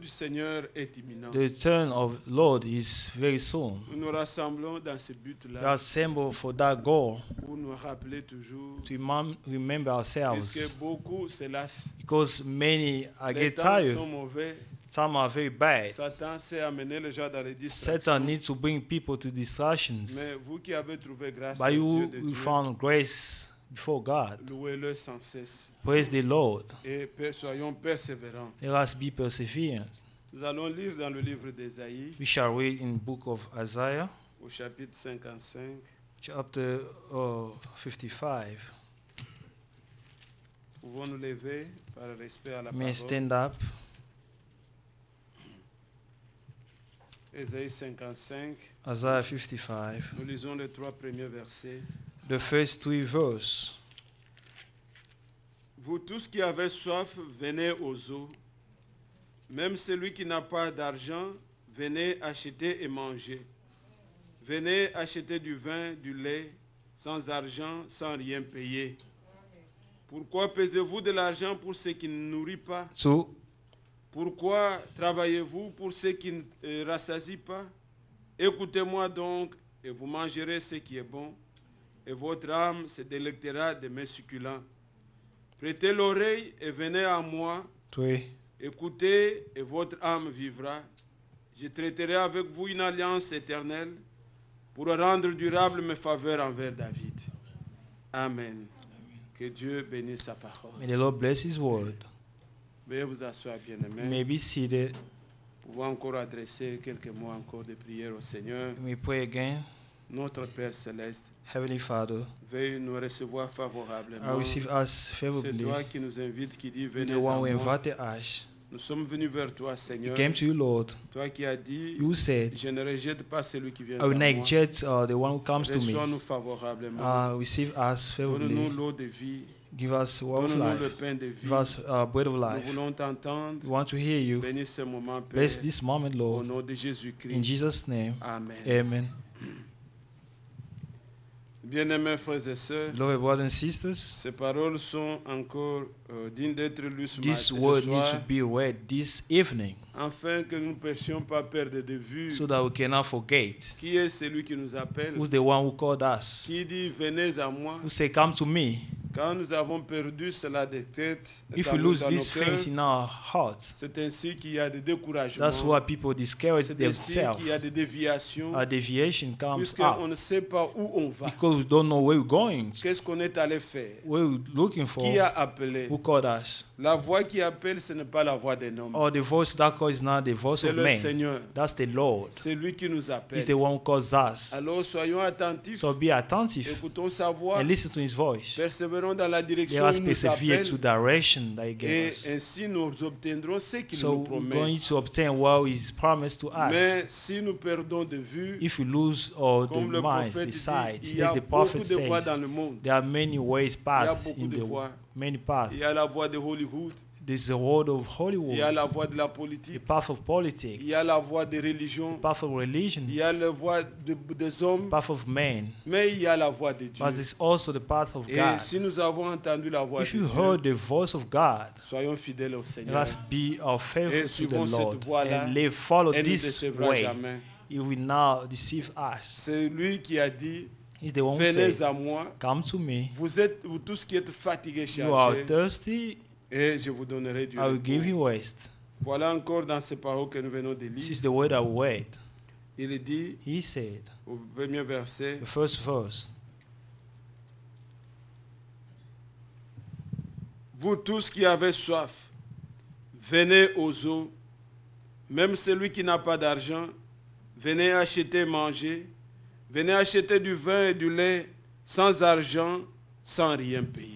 du Seigneur est imminent. The return of Lord is very soon. Nous nous rassemblons dans ce but-là. We assemble for that goal. Pour nous rappeler toujours. To remember ourselves. Parce que beaucoup se lassent. Because many Les get temps tired. sont mauvais. Some are very bad. Satan sait amener les gens dans les distractions. Satan needs to bring people to distractions. Mais vous qui avez trouvé grâce But aux you yeux de Dieu, found grace before God. louez-le sans cesse. Praise the Lord. Et soyons persévérants. Let us be perseverant. Nous allons lire dans le livre d'Ésaïe, We shall read in the book of Isaiah, au chapitre 55. chapter 55. Pouvons nous lever par respect à la May parole. stand up. Ésaïe 55. Isaiah 55. Nous lisons les 3 premiers versets. The first 3 verses. Vous tous qui avez soif, venez aux eaux. Même celui qui n'a pas d'argent, venez acheter et manger. Venez acheter du vin, du lait, sans argent, sans rien payer. Pourquoi pesez-vous de l'argent pour ce qui ne nourrit pas, So, Pourquoi travaillez-vous pour ceux qui ne rassasient pas? Écoutez-moi donc, et vous mangerez ce qui est bon, et votre âme se délectera de mes succulents. Prêtez l'oreille et venez à moi. 3. Écoutez, et votre âme vivra. Je traiterai avec vous une alliance éternelle pour rendre durable mes faveurs envers David. Amen. Que Dieu bénisse sa parole. May the Lord bless His word. Veuillez vous asseoir, You bien-aimés. may be seated. Pouvons encore adresser quelques mots encore de prière au Seigneur. We may pray again. Notre Père Céleste, Heavenly Father, veuille nous recevoir I favorablement. receive us C'est favorably. toi qui nous invites, qui dis, You're venez the one who à moi. invited us. Nous sommes venus vers toi, We Seigneur. came to you, Lord. Toi qui as dit, You said, je ne rejette pas celui qui vient I will à not moi. reject the one who comes to me. Reçois-nous favorablement. Receive us Donne-nous favorably. l'eau de vie. Give us word of Donne-nous le life. pain de vie. Give us bread of Nous life. voulons t'entendre. We want to hear you. Bénis ce moment, Père. Bless this moment, Au Lord. nom de In Jésus-Christ. Jesus' name, Amen. amen. Bien-aimés frères et sœurs, Beloved brothers and sisters, ces paroles sont encore dignes d'être lues ce this matin, word ce needs to soir, be read this evening afin que nous ne puissions pas perdre de vue so that we cannot forget qui est celui qui nous appelle, who's the one who called us, qui dit venez à moi. who say, come to me. Quand nous avons perdu cela de tête, If dans we nos- lose dans these nos cœurs, things in our hearts, c'est ainsi qu'il y a des découragements, that's why people discourage c'est ainsi themselves. qu'il y a des déviations, A deviation comes puisqu'on up ne sait pas où on va, because we don't know where we're going, qu'est-ce qu'on est allé faire, where we're looking for, qui a appelé. who called us. La voix qui appelle, ce n'est pas la voix d'un homme, Or the voice that calls is not the voice c'est of le man. Seigneur, That's the Lord. c'est lui qui nous He's appelle. the one who calls us. Alors soyons attentifs, So be attentive écoutons sa voix, and listen to His voice. persévérons dans la Let direction où us il nous persevere to appelle, direction that He et gave us. ainsi nous obtiendrons ce qu'il So nous we're promet. going to obtain what He's promised to Mais us. si nous perdons de vue, If we lose the comme le minds, prophète the dit, sights, il y a as the beaucoup prophet de voix says, dans le monde. there are many ways, paths beaucoup in de the voix. many paths. Il y a la voix de Hollywood, There's the world of il y a Hollywood, la voix de la the politique, path of politics, il y a la voix des religions, the path of religion, il y a la voix des hommes, the path of man, mais il y a la voix de Dieu. but there's also the path of Et God. si nous avons entendu la voix If de you Dieu, heard the voice of God, soyons fidèles au let Seigneur. us be our faithful Et to the suivons cette Lord voie-là, and live, follow Elle ne nous this décevra way. jamais. He will not deceive us. C'est lui qui a dit, He's the one who venez said, à moi, come to me. vous êtes vous tous qui êtes fatigués, You are chargés, thirsty, et je vous donnerai du I will give repos. you rest. Voilà encore dans ces paroles que nous venons de This lire. is the word I read. Il dit He said, au premier verset, the first verse, vous tous qui avez soif, venez aux eaux. Même celui qui n'a pas d'argent, venez acheter et manger. Venez acheter du vin et du lait sans argent, sans rien payer.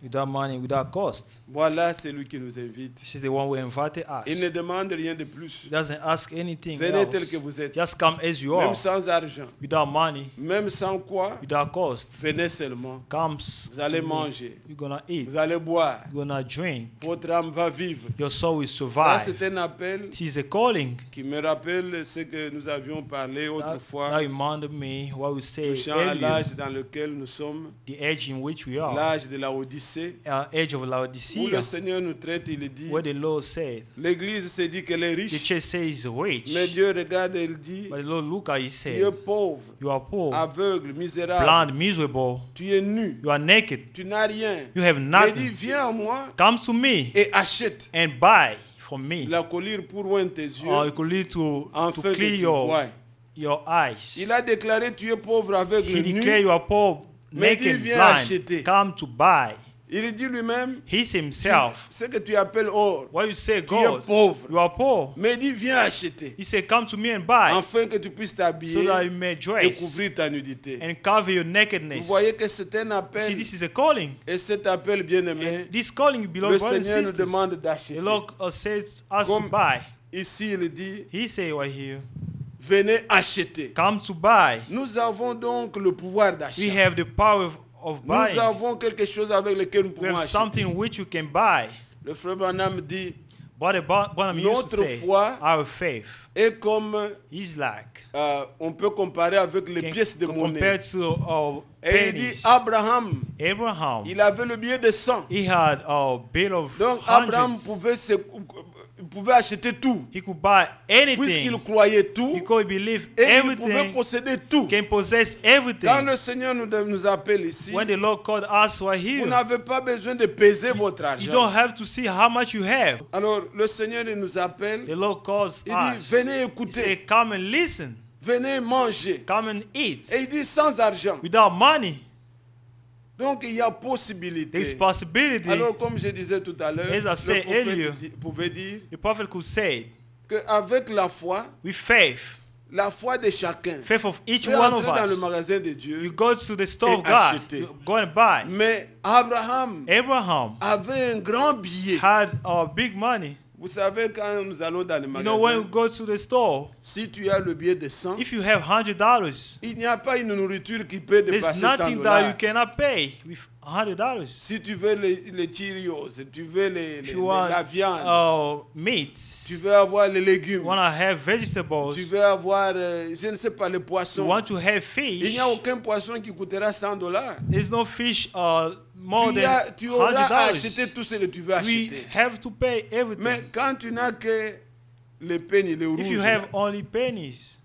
without money, without cost. Voilà celui qui nous invite. This is the one who invited Il ne us. demande rien de plus. He doesn't ask anything Venez tel else. que vous êtes. Just come as you Même are, sans argent, without money, même sans quoi, without cost. venez seulement. Comes Vous allez to me. manger, You're gonna eat. vous allez boire, You're gonna drink. votre âme va vivre. Your soul will Ça, survive. c'est un appel It is a calling. qui me rappelle ce que nous avions parlé That autrefois, reminded me what we said touchant à earlier, l'âge dans lequel nous sommes, the age in which we are, l'âge de la Odyssée, age of où Laodicea, le Seigneur nous traite, il dit, where the Lord said, l'Église se dit qu'elle est the riche, church says rich, mais Dieu regarde et il dit, but the Lord look at, he tu es said, pauvre, you are poor, aveugle, misérable, blind, miserable, tu es nu, you are naked, tu n'as rien. you have Il dit, nothing. viens à moi Come to me et achète and buy from me. la collyre pour loin tes Or yeux, it could lead to afin que clear tu vois. your eyes. Il a déclaré, tu es pauvre, aveugle, He declared nu. you are poor, Mais dit, naked, viens blind. acheter. Come to buy. Il dit lui-même, He himself, ce que tu appelles or, what you say, tu es God, pauvre. you are poor. Mais il dit, viens acheter, He said, come to me and buy, afin que tu puisses so t'habiller that you may et dress couvrir ta nudité. and cover your Vous nakedness. voyez que c'est un See, appel, this is a calling. et cet appel, bien-aimé, And this calling, le beloved brothers and Seigneur nous sisters, demande the d'acheter. Lord says us to Comme- buy. Ici, il dit, He say right here, venez acheter. come to buy. Nous avons donc le pouvoir We d'achat. have the power of Nous buying. avons quelque chose avec lequel nous We pouvons have acheter. something which you can buy. Le frère Branham dit, But Bonham used to Notre say, foi our faith est comme, is like, on peut comparer avec les pièces de monnaie. compared to Et il dit, pennies. Abraham, Abraham, il avait le billet de 100. he had a bill of Donc Abraham hundreds. pouvait il pouvait acheter tout. He could buy Puisqu'il anything croyait tout, because he believed et il pouvait everything, posséder tout. can possess Quand everything. le Seigneur nous appelle ici, When the Lord called us right vous here, n'avez pas besoin de peser votre you don't argent. have to see how much you have. Alors, le Seigneur il nous appelle, The Lord calls il dit, us. venez He écouter, said, come and listen, venez manger. come and eat. Et il dit sans argent. Without money, Donc, il y a possibilité. there's possibility. Alors, comme je disais tout à l'heure, As I said le earlier, prophète pouvait dire The prophet could say, qu'avec la foi, with faith, la foi de chacun, faith of each peut one of entrer dans le us, magasin de you Dieu. go to the store Et of God, acheter. you go and buy. Mais Abraham Abraham avait un grand billet. had big money. Vous savez, quand nous allons dans le You know, when we magasin, go to the store, si tu as le billet de 100, if you have $100, il n'y a pas une nourriture qui peut there's dépasser 100 nothing that you dollars. cannot pay with $100. Si tu veux les Cheerios, tu veux If you want la viande, meats, tu veux avoir les you légumes, want to have vegetables, tu veux avoir, je ne sais pas, les you poissons. want to have Il fish, n'y a aucun poisson qui coûtera 100 dollars. there's no fish more than Tu auras à acheter $100. tout ce que tu veux We acheter. have to pay Mais everything. quand tu n'as que les pennies, les If you rouges, have only pennies,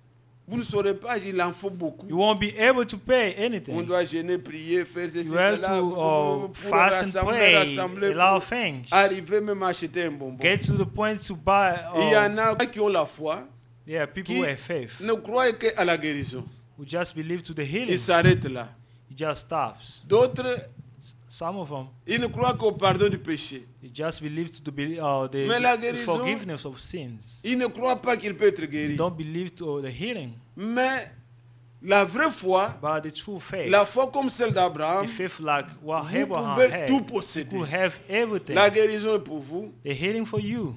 vous ne saurez pas, il en faut beaucoup. you won't be able to pay On anything. doit gêner, prier, faire ceci, You have cela, to pour fast and pray rassembler, a lot of pour things. arriver même à acheter un bonbon. Get to the point to buy. Il y en a qui ont la foi, Yeah, people qui who have faith ne croient qu'à la guérison. who just believe to the Ils healing. s'arrêtent là. It just stops. D'autres, Some of them, ils ne croient qu'au pardon du péché. you just believe to Mais la the guérison, forgiveness of sins. Ils ne croient pas qu'il peut être You guéri. don't believe to the healing, Mais la vraie foi, but the true faith, la foi comme celle d'Abraham, the faith like what vous Abraham pouvez had, tout you posséder. could have everything. La guérison est pour vous. The healing for you,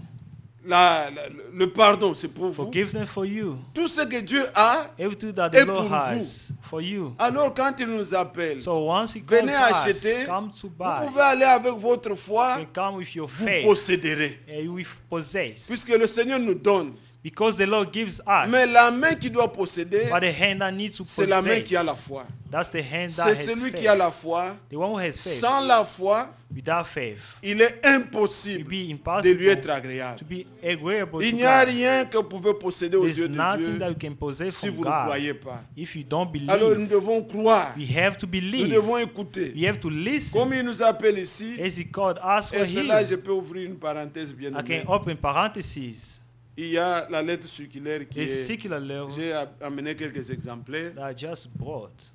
Le pardon, c'est pour vous. forgiveness for you, Tout ce que Dieu a everything that Et the Lord pour has for you. Alors quand il nous appelle, So once He calls venez us, acheter, come to vous buy, pouvez aller avec votre foi, and come with your vous faith, posséderez. and you will possess. Puisque le Seigneur nous donne. Because the Lord gives us. Mais la main qui doit posséder, But the hand that needs to c'est la main qui a la possess, foi. that's the hand that C'est has celui faith. qui a la foi. The one who has faith. Sans la foi, Without faith, il est it will impossible be de lui impossible être agréable. to be agreeable Il to n'y a God. rien que vous pouvez posséder aux There's yeux de nothing that Dieu you can possess si from vous ne God croyez pas. if you don't Alors nous believe. devons croire, We have to nous believe. devons écouter. We have to listen. Comme il nous appelle ici, As He called us, et we're cela here. je peux ouvrir une parenthèse bien I aimée. can open parentheses. Il y a la lettre circulaire qui The est... secular level J'ai amené quelques exemplaires. that I just brought.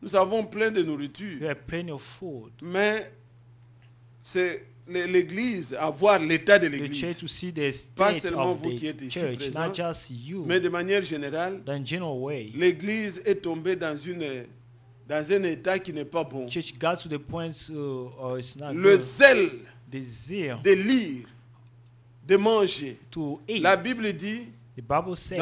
Nous avons plein de We nourriture, have plenty of food. mais c'est l'église, à voir l'état de The church l'église. to see the Pas state seulement of vous qui êtes the ici church, présents, not just you, Mais de manière générale, but in general way. l'église est tombée dans un état qui n'est pas bon. Church got to the point it's not Le good. zèle The zeal de lire, de manger. to eat. La Bible dit, The Bible says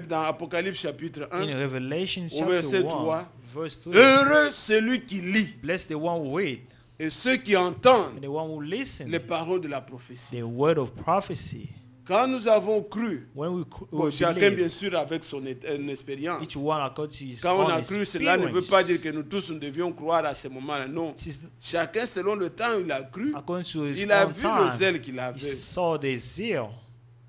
dans Apocalypse chapitre in 1, Revelation au chapter verset 1, 3, verse 3, heureux celui qui lit bless the one who read et ceux qui entendent and the one who listen les paroles de la prophétie. the word of prophecy. Quand nous avons cru, When we bon, chacun believe, bien sûr avec son expérience, each one according to his quand on own a cru, cela ne veut experience. pas dire que nous tous nous devions croire à ce moment-là. Non. It is Chacun selon le temps où il a cru, according to his il a own vu le time. zèle qu'il He avait. saw the zeal.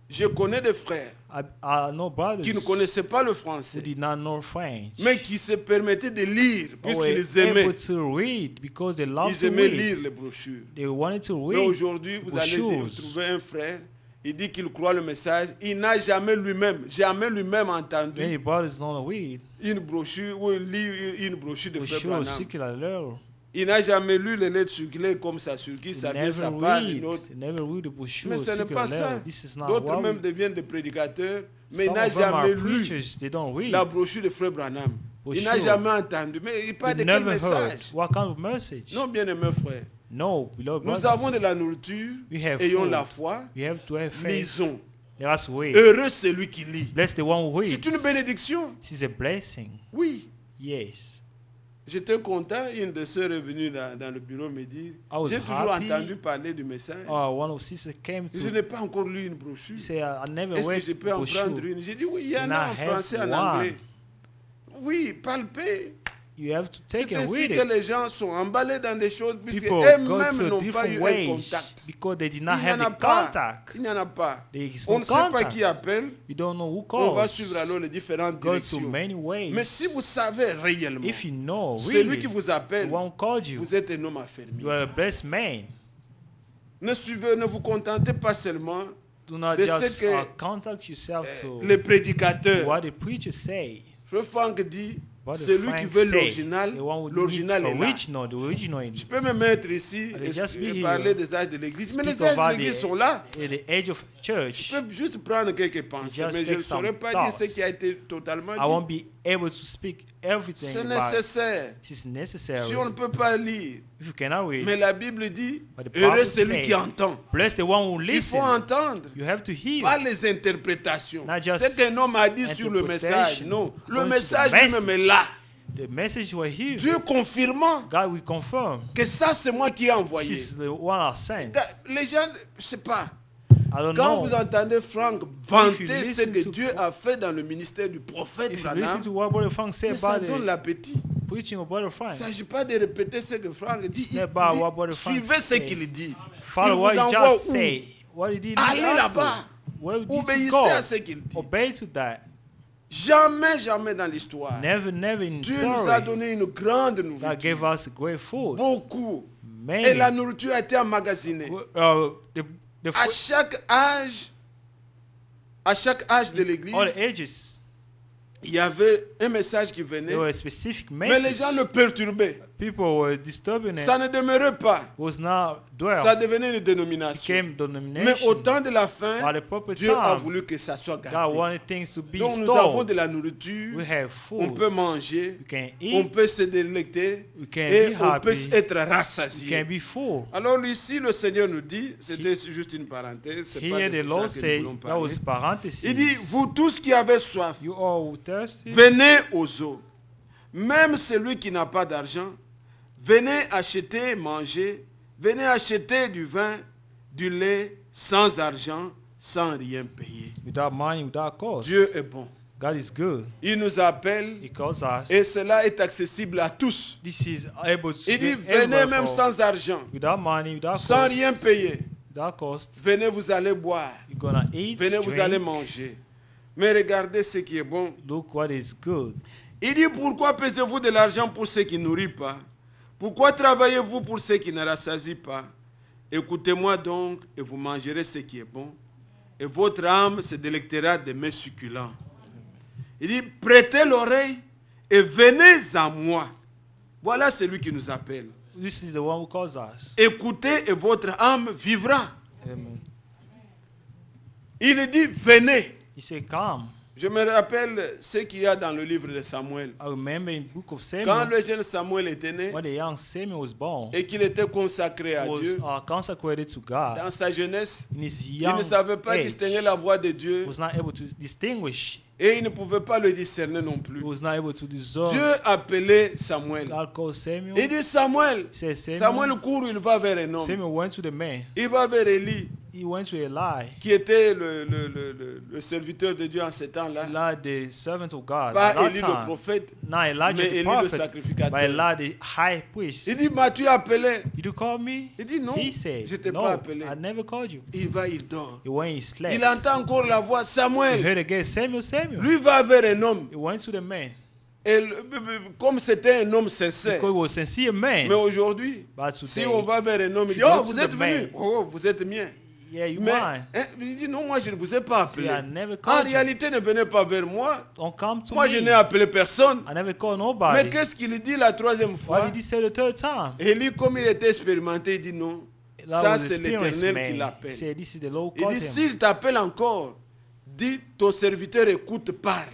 Je connais des frères I know brothers qui ne connaissaient pas le who français, did not know French, mais qui se permettaient de lire but were puisqu'ils aimaient. able to read because they loved Ils to aimaient read. lire les brochures. They wanted to Mais read. aujourd'hui, vous allez brochures. trouver un frère, il dit qu'il croit le message, il n'a jamais lui-même entendu Many brothers don't read. une brochure ou il lit une brochure de Frère Brochures Branham. secular level. Il n'a jamais lu les lettres circulaires comme ça, sur qui They ça vient, ça never part, read. une autre. They never read the brochure Mais ce n'est secular pas ça. level. This is not D'autres what même we, deviennent des prédicateurs, mais il some n'a of them are jamais lu preachers. They don't read. la brochure de Frère Branham. Il n'a Brochure. jamais entendu. Mais il parle They de quel never heard. message? What kind of message? Non, bien aimé frère. No, beloved Nous brothers. avons de la nourriture, We have ayons food. la foi, We have to have faith. lisons. Let us read. Heureux celui qui lit. Bless the one who C'est reads. une bénédiction. This is a blessing. Oui. Yes. J'étais content, une de sœurs est venue dans le bureau me dire, was j'ai toujours happy. entendu parler du message. One of sisters came Je to n'ai pas encore lu une brochure. he said, I never Est-ce que read je peux en brochure. prendre une? J'ai dit oui, il y en Can a I en have français, en one? anglais. Oui, palpez. You have to take C'est and ainsi read que it. les gens sont emballés dans des choses puisque People go eux-mêmes to n'ont pas eu different un ways contact. because they did Il not n'y en have a the pas. contact. Il n'y en a pas. There is On no ne sait pas contact. qui appelle. You don't know who On va calls. suivre alors les différentes Go to directions. many ways. Mais si vous savez réellement, If you know celui really qui vous the appelle, one who called you, vous êtes un homme affermi. you are a blessed man. Ne vous contentez pas seulement Do not de just ce que, contact yourself to les prédicateurs. what the preacher say. Frère Franck dit, What the celui qui Frank veut say. l'original, The one who l'original needs est là. original, the original in Je peux me mettre ici I just be et here. parler des âges de l'église. Mais les speak âges over de l'église sont là. the age of church. Je peux juste prendre quelques pensées, Just mais je ne take some saurais pas dire ce thoughts. qui a été totalement I won't dit. be able to speak everything C'est about nécessaire. it. It's necessary. Si on ne peut pas lire, If you cannot read, mais la Bible dit, But the heureux Bible celui say, qui entend. bless the one who Il faut listens. entendre. You have to hear. Pas les interprétations. Not just Ce qu'un homme a dit sur le message. interpretation. Non. Le According to the message lui-même est là. The message you are here. Dieu confirmant God will confirm. que ça, c'est moi qui ai envoyé. This is the one I sent. Les gens, je sais pas. I don't Quand know. vous entendez Franck you vanter ce listen que to Dieu a fait dans le ministère du prophète If you listen Branham, to what Brother Frank said ça about donne the l'appétit. preaching of Brother Il Frank, ne s'agit pas de répéter ce que Franck dit. It's not about what Brother Frank Suivez ce say. qu'il dit. follow Il what vous he envoie just où? say. What he did Allez also. là-bas. Where did you Obéissez go? à ce qu'il dit. Obey to that. Jamais, jamais dans l'histoire. Never, never in Dieu nous a story. donné une grande God nourriture. gave us great food. Beaucoup. Many. Et la nourriture a été emmagasinée. The À food, chaque âge de l'église, all ages, il y avait un message qui venait. there were a specific Mais les message. gens le perturbaient. People were disturbing Ça it. ne demeurait pas. Was not Ça dwell. devenait une dénomination. Became Mais denomination. au temps de la fin, By the proper Dieu a time, voulu que ça soit God gardé. wanted things to be Donc nous avons stored. de la nourriture, We have on food. peut manger, We can on eat. peut se délecter We can et be on peut happy. être We can rassasié. be full. Alors ici, le Seigneur nous dit, c'était juste une parenthèse, c'est pas Here de the ça Lord que nous said, voulons that was parler. parenthesis. Il dit, vous tous qui avez soif, You all thirsty? venez aux eaux. Même celui qui n'a pas d'argent, venez acheter, manger. Venez acheter du vin, du lait, sans argent, sans rien payer. Without money, without cost. Dieu est bon. God is good. Il nous appelle He calls us. et cela est accessible à tous. This is able to Il dit, be venez everywhere même for- sans argent, without money, without sans cost. rien payer. Without cost. Venez, vous allez boire. You're gonna eat, Venez, vous allez drink. manger. Mais regardez ce qui est bon. Look what is good. Il dit, pourquoi pesez-vous de l'argent pour ceux qui ne nourrissent pas? Pourquoi travaillez-vous pour ceux qui ne rassasient pas? Écoutez-moi donc, et vous mangerez ce qui est bon, et votre âme se délectera de mets succulents. Il dit, prêtez l'oreille et venez à moi. Voilà celui qui nous appelle. This is the one who calls us. Écoutez et votre âme vivra. Amen. Il dit, venez. He said, come. Je me rappelle ce qu'il y a dans le livre de Samuel. I remember in the book of Quand Samuel, le jeune Samuel était né when the young Samuel was born, et qu'il était consacré à was Dieu, consecrated to God. dans sa jeunesse, In his il young ne savait pas age, distinguer la voix de Dieu was not able to distinguish. et il ne pouvait pas le discerner non plus. He was not able to discern. Dieu appelait Samuel. God called Samuel. Il dit, Samuel, He said, Samuel. Samuel court, il va vers un homme. Samuel went to the man. Il va vers Élie, He went to Eli. qui était le serviteur de Dieu en ce temps-là. Eli, the servant of God. Pas At that Élie le time, prophète, not Elijah mais the Élie le prophet, sacrificateur. but Eli the high priest. Il dit, m'as-tu appelé? Did you call me? Il dit, non, He said, je t'ai no, pas appelé. I never called you. Il va, il dort. He went, he slept. Il entend encore la voix, He Samuel. heard again, Samuel, Samuel. Lui va vers un homme. He went to the man. Et comme c'était un homme sincère. Because he was a sincere Mais man. aujourd'hui, But si today, on va vers un homme, il if dit, you oh, go vous to êtes the venu. man, Oh, vous êtes mien. yeah, you Mais mine. il dit, non, moi je ne vous ai pas See, appelé. I never En called you. réalité, ne venez pas vers moi. Don't come to Moi, me. je n'ai appelé personne. I never called Mais nobody. qu'est-ce qu'il dit la troisième What fois? did he say the third time? Élie, comme il était expérimenté, il dit non. That Ça, was c'est experienced l'Éternel qui man. He l'appelle. said, this is the Lord Il called dit, him. s'il t'appelle encore, dis, ton serviteur écoute, parle.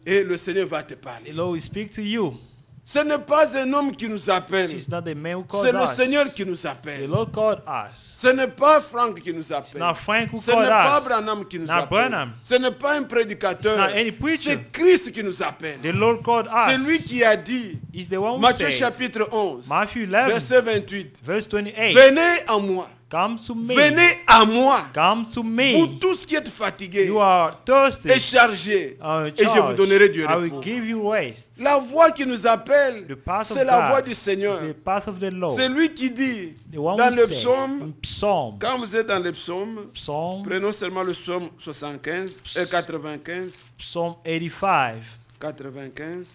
Et le Seigneur va te The parler. Lord will speak to you. Ce n'est pas un homme qui nous appelle. It's not the man who called C'est le us. Seigneur qui nous The appelle. Lord called us. Ce n'est pas Franck qui nous It's appelle. not Frank who Ce called n'est pas us. Branham qui nous Not appelle. Branham. Ce n'est pas un prédicateur. It's not any preacher. C'est Christ qui nous appelle. The Lord called C'est lui us. qui a dit, He's the one who Matthieu said, chapitre 11, Matthew 11, verset 28, verse 28, venez à moi, Come to me. Venez à moi, Come to vous me. tous qui êtes fatigués You are thirsty. et chargés, I et je vous donnerai du I will repos. give you rest. La voix qui nous appelle, The path of c'est la voix God du is Seigneur. the path of the Lord. C'est lui qui dit The one dans who le said psaume, in Psalm, quand vous êtes dans le psaume, Psalm, prenons seulement le psaume 75 et 95, Psalm 85 95,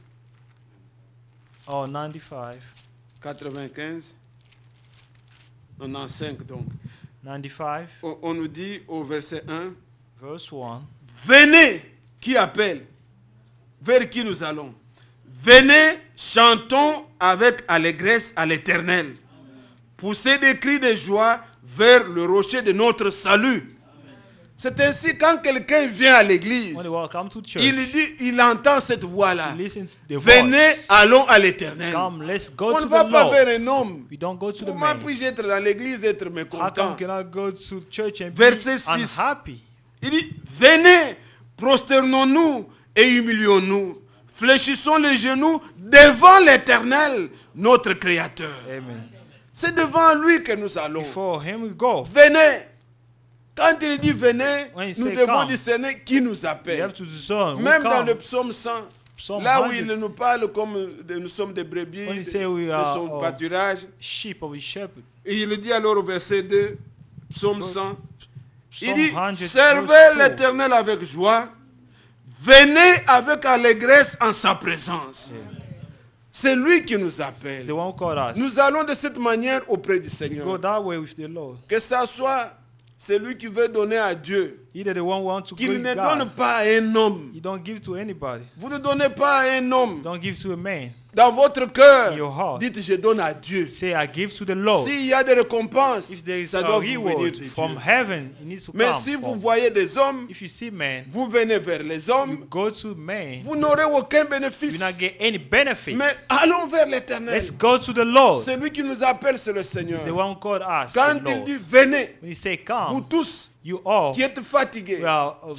or 95, 95, 95 donc. 95, On nous dit au verset 1, verse 1. venez, qui appelle, vers qui nous allons. Venez, chantons avec allégresse à l'Éternel. Poussez des cris de joie vers le rocher de notre salut. C'est ainsi quand quelqu'un vient à l'église, When you welcome to church, il entend cette voix-là. he listens to the Venez, voice. allons à l'Éternel. Come, let's go On to ne va the pas Lord. vers un homme. We don't go to the Comment man. puis-je être dans l'église et être How come mécontent? can I go to church and Verset be 6. unhappy? Il dit, venez, prosternons-nous et humilions-nous. Fléchissons les genoux devant l'Éternel, notre Créateur. Amen. C'est devant lui que nous allons. Before him we go. Venez. Quand il dit venez, When he nous say devons come, discerner qui nous We appelle. have to discern who Même dans come. le psaume 100, Psalm là où 100. il nous parle comme nous sommes des brebis When he de say we de are, son pâturage. Sheep of his shepherd. Et il dit alors au verset 2, psaume 100, il Psalm dit, 100 servez verse 2. l'Éternel avec joie, venez avec allégresse en sa présence. Yeah. C'est lui qui nous It's appelle. the one who called us. Nous allons de cette manière auprès du Go Seigneur. that way with the Lord. Que ça soit celui qui veut donner à Dieu, Either the one who wants to qu'il give ne God. donne pas à un homme. You don't give to anybody. Vous ne donnez pas à un homme. Don't give to a man. Dans votre cœur, In your heart. dites je donne à Dieu. Say I give to the Lord. S'il y a des récompenses, If there is ça a doit vous venir reward de from Dieu. heaven, it needs to Mais come. si vous from. voyez des hommes, If you see man, vous venez vers les you hommes, go to man. vous n'aurez aucun You bénéfice. not get any benefit. Mais allons vers l'Éternel. Let's go to the Lord. C'est lui qui nous appelle, c'est le Seigneur. The one who called us. Quand the il Lord. dit venez, When he say vous come, tous you all qui êtes fatigués, who are tired,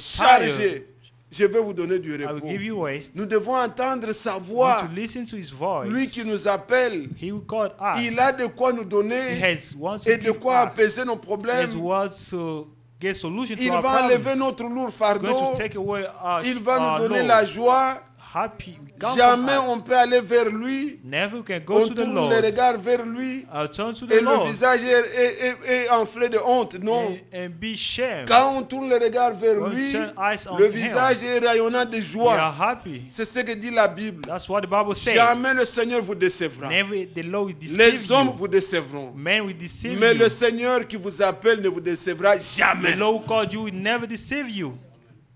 chargés, je vais vous donner du I will repos. give you rest. Nous devons entendre sa You voix. need to listen to his voice. Lui qui nous appelle, He who called us. il a de quoi nous He donner has wants to et de give quoi us. apaiser nos He has problèmes. wants to get solution to Il our va enlever problems. notre lourd He's going fardeau. to take away our, Il va our nous donner load. la joie. Happy. Come Jamais from on us. peut aller vers lui. Never you can go On to the tourne Lord. les regards vers lui Turn to et the le Lord visage est enflé de honte. Non. and be shamed. Quand on tourne les regards vers When lui, you turn eyes on le him, visage est rayonnant de we joie. are happy. C'est ce que dit la Bible. That's what the Bible says. Jamais le Seigneur vous décevra. Never the Lord will deceive Les hommes you. vous décevront. Men will deceive Mais you. le Seigneur qui vous appelle ne vous décevra The jamais. Lord who called you will never deceive you.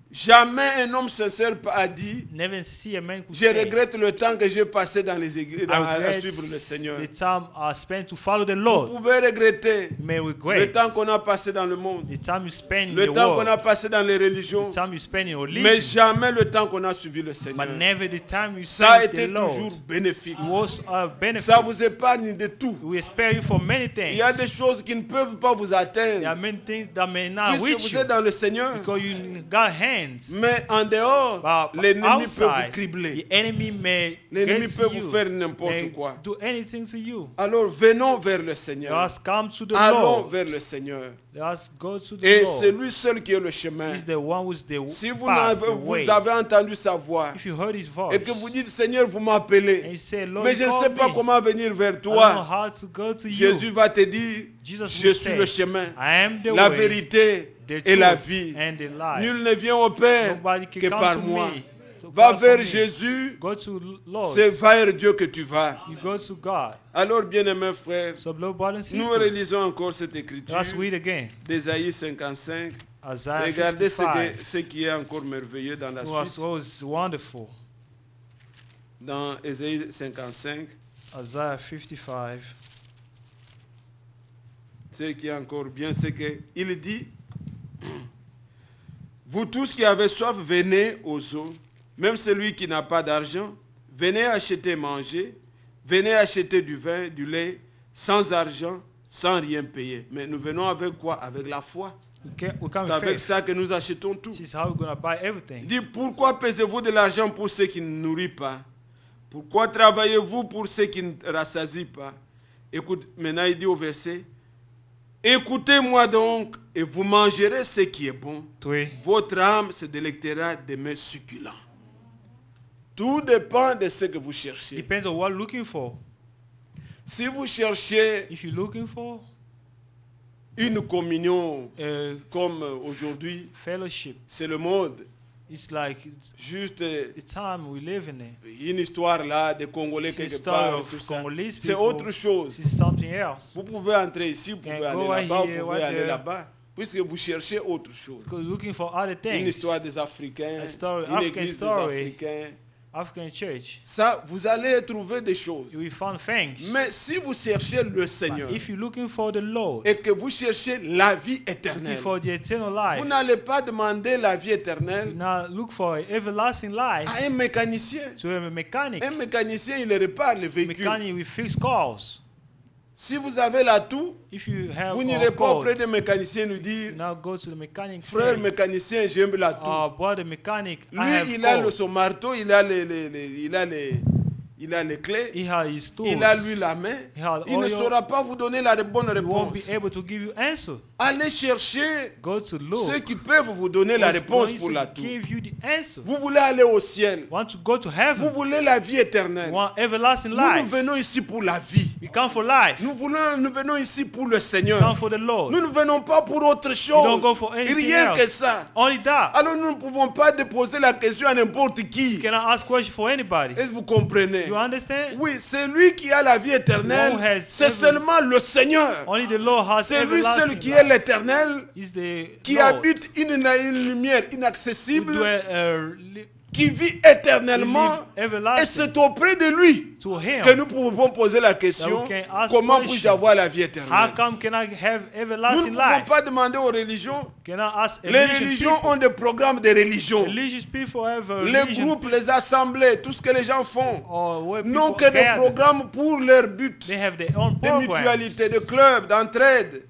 Jamais un homme sincère a dit Never see a man who je say, regrette le temps que j'ai passé dans les églises I à regret suivre le Seigneur. the time I spent to follow the Vous Lord. pouvez regretter You may le regret temps qu'on a passé dans le monde, the time you spend in le the temps qu'on a world, passé dans les religions, the time you spend in mais religion, jamais le temps qu'on a suivi le but Seigneur. never the time you Ça a spend with été the Lord. toujours bénéfique. It was a benefit. Ça vous épargne de tout. We spare you from many Il things. y a des choses qui ne peuvent pas vous There are atteindre many things that may not puisque reach vous you êtes dans le Seigneur. because you got hands. Mais en dehors, But l'ennemi peut vous outside, cribler. the enemy may L'ennemi get peut to vous you, faire n'importe may quoi. do anything to you. Alors venons vers le Seigneur. Let us come to the Allons Lord. vers le Seigneur. Let us go to the Et Lord. c'est lui seul qui est le chemin. He's the one who's the Si vous, path, the vous way. avez entendu sa voix If you heard his voice et que vous dites Seigneur, vous and m'appelez, you say, Lord, mais you je ne call sais pas me. comment venir vers I don't know toi, how to go to Jésus you. va te dire Jesus je will suis say, le chemin, I am the la way, vérité the et la truth, vie. and the life. Nul ne vient au Père Nobody can que come par to moi. me. To Va God vers from me. Jésus, Go to Lord. c'est vers Dieu que tu vas. You go to God. Alors, bien-aimés frères, So, beloved brothers and nous sisters, relisons encore cette écriture let's read again. d'Ésaïe 55. Isaiah Regardez 55. ce qui est encore merveilleux dans la Was suite. wonderful. Dans Ésaïe 55, Isaiah 55. ce qui est encore bien, c'est qu'il dit, vous tous qui avez soif, venez aux eaux, même celui qui n'a pas d'argent, venez acheter et manger, venez acheter du vin, du lait, sans argent, sans rien payer. Mais nous venons avec quoi? Avec la foi. We come C'est in avec faith. ça que nous achetons tout. This is how we're going to buy Il everything. dit, pourquoi pesez-vous de l'argent pour ceux qui ne nourrissent pas? Pourquoi travaillez-vous pour ceux qui ne rassasient pas? Écoute, maintenant il dit au verset, Écoutez-moi donc, et vous mangerez ce qui est bon. 3. Votre âme se délectera des mets succulents. Tout dépend de ce que vous cherchez. Depends on what you're looking for. Si vous cherchez If you're looking for une communion a comme aujourd'hui, fellowship, c'est le monde. it's like Juste the time we live in it. une histoire là de Congolais It's a quelque story part, of tout ça. Congolese C'est people. autre chose. This is something else. Vous pouvez entrer ici, vous pouvez Can aller go là-bas, vous here, pouvez what aller there. là-bas, puisque vous cherchez autre chose. Because looking for other Une things. histoire des Africains, A story, une African église des story. Africains. African church, Ça, vous allez trouver des choses. you will find things. Mais si vous cherchez le Seigneur If you're looking for the Lord, et que vous cherchez la vie looking éternelle, for the eternal vous life, n'allez pas demander la vie éternelle now look for everlasting life à un mécanicien. to a mechanic. Un mécanicien, il répare les véhicules. Mechanic will fix cars. Si vous avez l'atout, If you have vous a n'irez pas auprès code, des mécaniciens nous dire, now go to the mechanic. frère Say, mécanicien, j'aime l'atout. brother mechanic, I Lui, have il a code. son marteau, il a les clés, He has his tools. il a lui la main. He has Il ne oil. saura pas vous donner la bonne He won't réponse. be able to give you answer. Allez chercher Go to look. ceux qui peuvent vous donner la Who's réponse going pour to l'atout. give you the answer. Vous voulez aller au ciel. Want to go to Vous heaven? voulez la vie éternelle. Want everlasting Nous life? venons ici pour la vie. We come for life. Nous venons ici pour le We Seigneur. come for the Lord. Nous ne venons pas pour autre We chose. don't go for anything Rien que else. ça. Only that. Alors nous ne pouvons pas déposer la question à n'importe qui. You cannot ask question for anybody. Est-ce que vous comprenez? You understand? Oui, c'est lui qui a la vie éternelle. The one who has C'est seulement le Seigneur. Only the Lord has C'est lui seul everlasting qui est life. l'éternel, Is the qui Lord habite une lumière who inaccessible, dwell, qui vit live éternellement. Et everlasting c'est auprès de lui to Him. que nous pouvons poser la question, That we can ask comment question. puis-je avoir la vie How éternelle? come can I have Nous ne everlasting pouvons life? pas demander aux religions. Can I ask Les religious religions people? ont des programmes de religion. Religious people have a Les religion groupes, les assemblées, tout ce que les gens font, or where n'ont people que des gather. programmes pour leur but. They have their own De programs. mutualité, de clubs, d'entraide,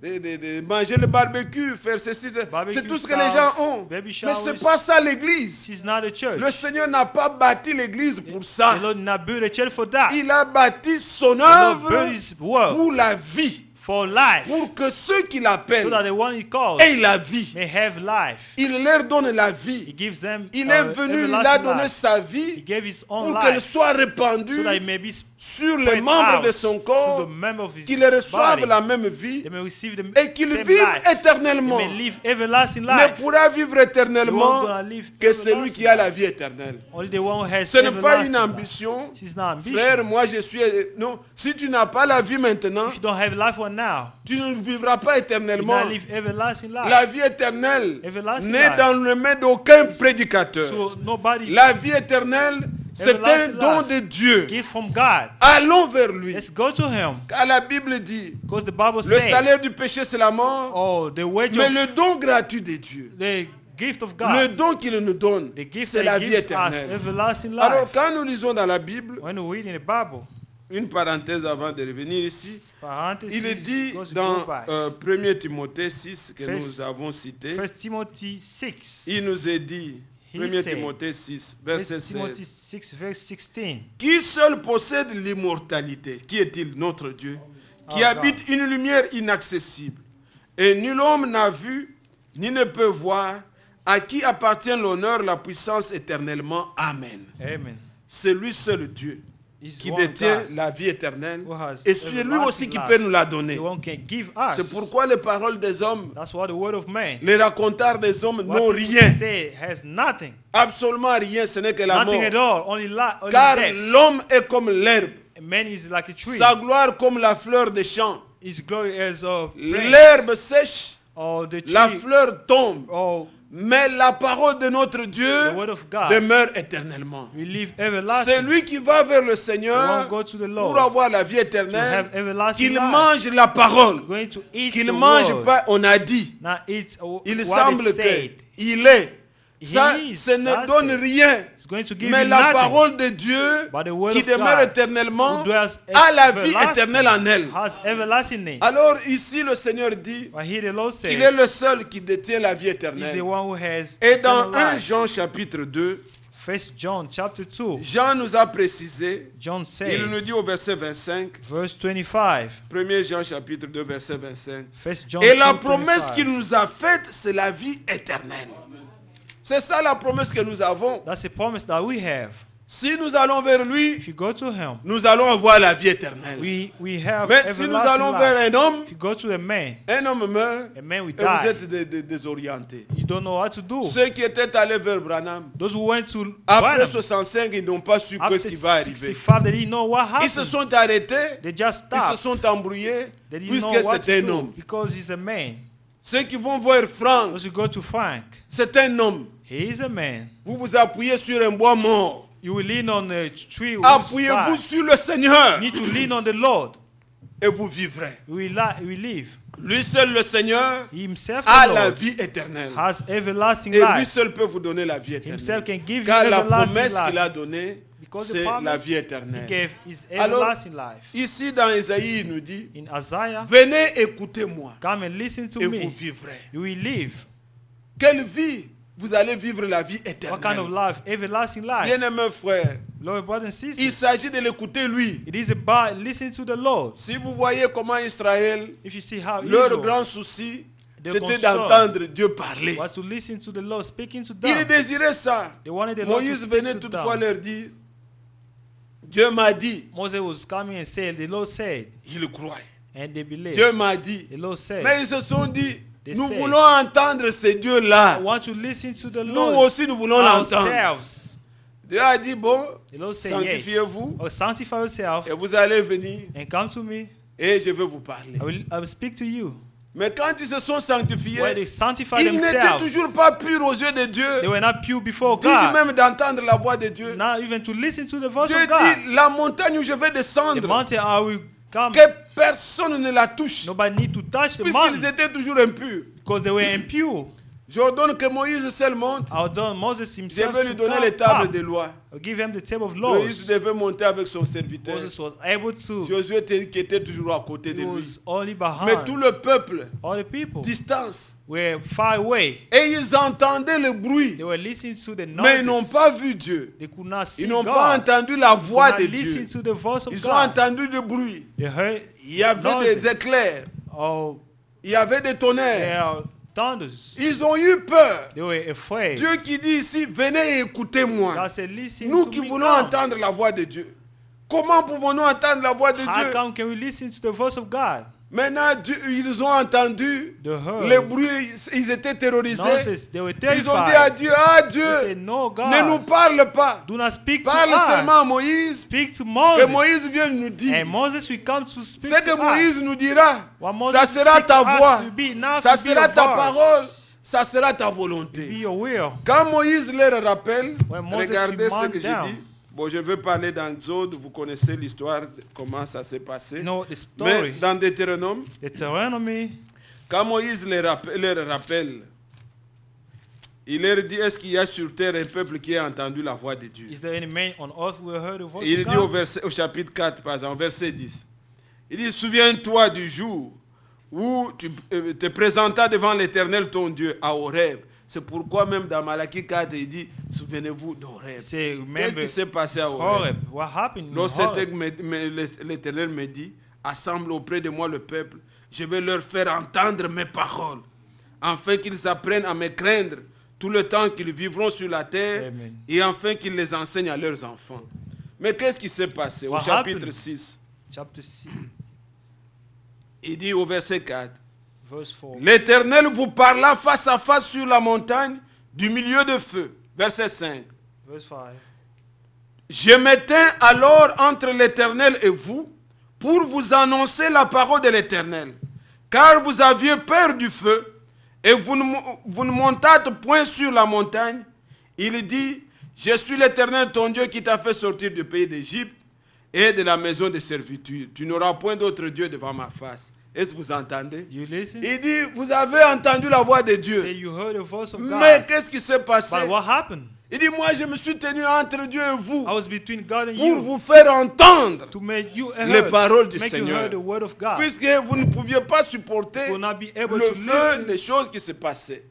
de manger le barbecue, faire ceci. Barbecue C'est tout ce que stuff, les gens ont. baby Mais showers. ce n'est pas ça l'église. This is not a church. Le Seigneur n'a pas bâti l'église pour ça. The Lord did not build a church for that. Il a bâti son The Lord built œuvre His world pour la vie. for life, Pour que ceux qui so l'appellent that the one He calls aient la vie. may have life. Il leur donne la He vie. gives them Il est venu, il a everlasting donné life. sa He vie gave His own pour qu'elle life soit répandue so that He may be sur les spread membres out de son to the corps, member of His qu'ils reçoivent body. la même vie They may receive the et qu'ils same vivent life. éternellement. They may live everlasting Ne life. pourra vivre They won't éternellement gonna live que celui everlasting qui a life. la vie éternelle. Only the one who has Ce n'est pas une everlasting life. ambition. This is not ambition. Frère, moi je suis... Non, si tu n'as pas la vie maintenant, If you don't have life one now, tu ne vivras pas you éternellement. not live everlasting life. La vie éternelle Everlasting n'est life. dans le main d'aucun prédicateur. So nobody La vie éternelle, c'est un Everlasting don life. de Dieu. give from God. Allons vers lui. Let's go to Him. Car la Bible dit, Because the Bible le says, salaire du péché c'est la mort, oh, the wage mais of le don gratuit de Dieu, the gift of le God, don qu'il nous donne, the gift c'est that la He vie gives us, éternelle. everlasting Alors life. quand nous lisons dans la Bible, When we read in the Bible, une parenthèse avant de revenir ici, parenthesis, il est dit goes to dans go by. 1 Timothée 6 que First- nous avons cité, 1 Timothy 6. il nous est dit, He 1 said, Timothée 6, 1 verset Timothy 16, 6, verse 16. qui seul possède l'immortalité, qui est-il? Notre Dieu, qui Oh, habite une lumière inaccessible, et nul homme n'a vu, ni ne peut voir, à qui appartient l'honneur, la puissance éternellement. Amen. Amen. C'est lui seul Dieu He's qui one détient God la vie éternelle, who has et c'est lui aussi everlasting qui life. peut nous la donner. The one can give us. C'est pourquoi les paroles des hommes, That's what the word of man, les racontars des hommes what n'ont people rien, say has nothing. absolument rien, ce n'est que la Nothing at mort. all. Only Car death. l'homme est comme l'herbe, Man is like a tree. sa gloire comme la fleur des champs. His glory as of grace. L'herbe sèche, Or the tree. la fleur tombe, Or mais la parole de notre the Dieu word of God. demeure éternellement. We live C'est everlasting. lui qui va vers le The one Seigneur go to the pour Lord avoir la vie to éternelle, have everlasting qu'il life. mange la parole, Going to eat qu'il the ne mange word. pas, on a dit. Not eat Il what semble is said. qu'il est. He Ça, is, ça ne that's donne it. rien. It's going to give Mais you la nothing. parole de Dieu But the word qui of demeure God, éternellement who dwells a la vie everlasting, éternelle en elle. has everlasting name. Alors ici le Seigneur dit But here the Lord says, qu'il est le seul qui détient la vie He's the éternelle. one who has Et dans eternal 1 life. Jean chapitre 2, First John chapter 2. Jean nous a précisé, John il said, nous dit au verset 25, verse 25. 1 Jean chapitre 2, verset 25. First John Et la 2, promesse 25. qu'il nous a faite, c'est la vie éternelle. C'est ça la promesse que nous avons. That's a promise that we have. Si nous allons vers lui, If you go to him, nous allons avoir la vie éternelle. we have Mais si nous everlasting allons life. vers un homme If you go to a man meurt will et vous die. êtes désorientés. You don't know what to do. Ceux qui étaient allés vers Branham, Those who went to après Branham, 65, ils n'ont pas su after ce qui va arriver. 65, they didn't know what Ils se happened. sont arrêtés, They just ils se stopped. sont embrouillés, They didn't know puisque what c'est to un do homme. because he's a man. Ceux qui vont voir Franck, Those who go to Frank, c'est un homme. he is a man. Vous vous appuyez sur un bois mort. You will lean on a tree. Appuyez-vous sur le Seigneur You need to lean on the Lord. et vous vivrez. You will live. Lui seul, le Seigneur, He himself, a the la Lord, vie éternelle. has everlasting Et lui life. seul peut vous donner la vie Himself éternelle. can give you Car la everlasting promesse life. qu'il a donnée, Because the c'est la promise vie he éternelle. gave is Alors, everlasting life. ici dans Isaïe, il nous dit, In Isaiah, venez écoutez-moi come and listen to et vous me. vivrez. You will live. Quelle vie? Vous allez vivre la vie What kind of éternelle. life? Everlasting life. Bien-aimés frères, Lord, brothers and il sisters, s'agit de l'écouter lui. it is about listening to the Lord. Si vous voyez comment Israël, If you see how leur Israel grand souci, their c'était concern d'entendre Dieu parler. was to listen to the Lord speaking to Ils them. désiraient ça. They wanted the Lord to Moïse speak venait to toutefois them. leur dire, Dieu m'a dit, Moses was coming and said, the Lord said, ils croient. and they believed. Dieu m'a dit. The Lord said, Mais ils se sont dit, They nous said, voulons entendre ce I Dieu-là. want to listen to the Nous Lord aussi, nous voulons l'entendre. ourselves. Dieu a dit, bon, The Lord said, yes. sanctifiez-vous Oh, sanctify yourself et vous allez venir and come to me. et je vais vous parler. I will speak to you. Mais quand ils se sont sanctifiés, Where they sanctify ils n'étaient themselves, toujours pas purs aux yeux de they Dieu. were not pure before Dit God. même d'entendre la voix de Dieu. Not even to listen to the voice Dieu of God. dit, la montagne où je vais The descendre, mountain I will come. que personne ne la touche. Nobody need to touch the Puisqu'ils mountain étaient toujours impurs. because they were impure. J'ordonne que Moïse seul monte. Although Moses Je himself vais lui to donner come les tables up, des lois. I'll give him the table of Moïse laws. devait monter avec son serviteur. Moses was able to. Josué qui était toujours à côté de He lui. was only Mais behind. tout le peuple, All the people distance. were far away. Et ils entendaient le bruit. They were listening to the Mais ils n'ont noises. pas vu Dieu. They could not see Ils n'ont pas God. entendu la They voix could de not listen Dieu. to the voice of Ils ont God. entendu le bruit. They heard Il y avait noises. des éclairs. Oh, Il y avait des there tonnerres. are thunders. Ils ont eu peur. They were afraid. Dieu qui dit ici, venez et écoutez-moi. God said, listen Nous to qui me voulons now. entendre la voix de Dieu. Comment pouvons-nous entendre la voix de How Dieu? come can we listen to the voice of God? Maintenant, ils ont entendu They heard les bruits, ils étaient terrorisés. noises. They were Ils ont dit à terrified. Dieu, ah They Dieu, said, no, ne nous God, parle pas. do not speak to Parle seulement à us. Moïse, Speak to que Moses. Moïse vienne nous dire. And Moses will come to speak C'est que to Moïse us. nous dira, What Moses ça will sera speak ta to us voix, will be, now ça will be sera your ta voice. parole, ça sera ta Be volonté. your will. Quand Moïse leur rappelle, When Moses regardez ce remarked que j'ai down. dit. Bon, je vais parler dans Exode, vous connaissez l'histoire, de comment ça s'est passé. You know the Mais story. dans Deutéronome, Deuteronomy, quand Moïse leur rappelle, il leur dit, est-ce qu'il y a sur terre un peuple qui a entendu la voix de Dieu? is there any man on earth who heard the voice Il of dit God? au chapitre 4, par exemple, verset 10. Il dit, souviens-toi du jour où tu te présentas devant l'Éternel ton Dieu à Horeb. C'est pourquoi même dans Malachie 4, il dit, souvenez-vous d'Horeb. Say, Qu'est-ce remember qui s'est passé à Horeb? Horeb. What happened in Horeb? L'Éternel me dit, assemble auprès de moi le peuple, je vais leur faire entendre mes paroles, afin qu'ils apprennent à me craindre tout le temps qu'ils vivront sur la terre, Amen. et afin qu'ils les enseignent à leurs enfants. Mais qu'est-ce qui s'est passé au What chapitre happened? 6? Chapter 6, Il dit au verset 4, verse 4. l'Éternel vous parla face à face sur la montagne du milieu de feu. Verset 5. Verse 5. Je m'éteins alors entre l'Éternel et vous pour vous annoncer la parole de l'Éternel. Car vous aviez peur du feu et vous ne montâtes point sur la montagne. Il dit, je suis l'Éternel ton Dieu qui t'a fait sortir du pays d'Égypte et de la maison de servitude. Tu n'auras point d'autre Dieu devant ma face. Est-ce que vous entendez? You listen? Il dit, vous avez entendu la voix de Say Dieu. you heard the voice of Mais God. qu'est-ce qui s'est passé? But what happened? Il dit, moi je me suis tenu entre Dieu et vous I was between God and pour you vous faire entendre to make you les heard, paroles du make you Seigneur. heard the word of God. Puisque vous ne pouviez pas supporter You will not be able le to feu, listen les choses qui se passaient.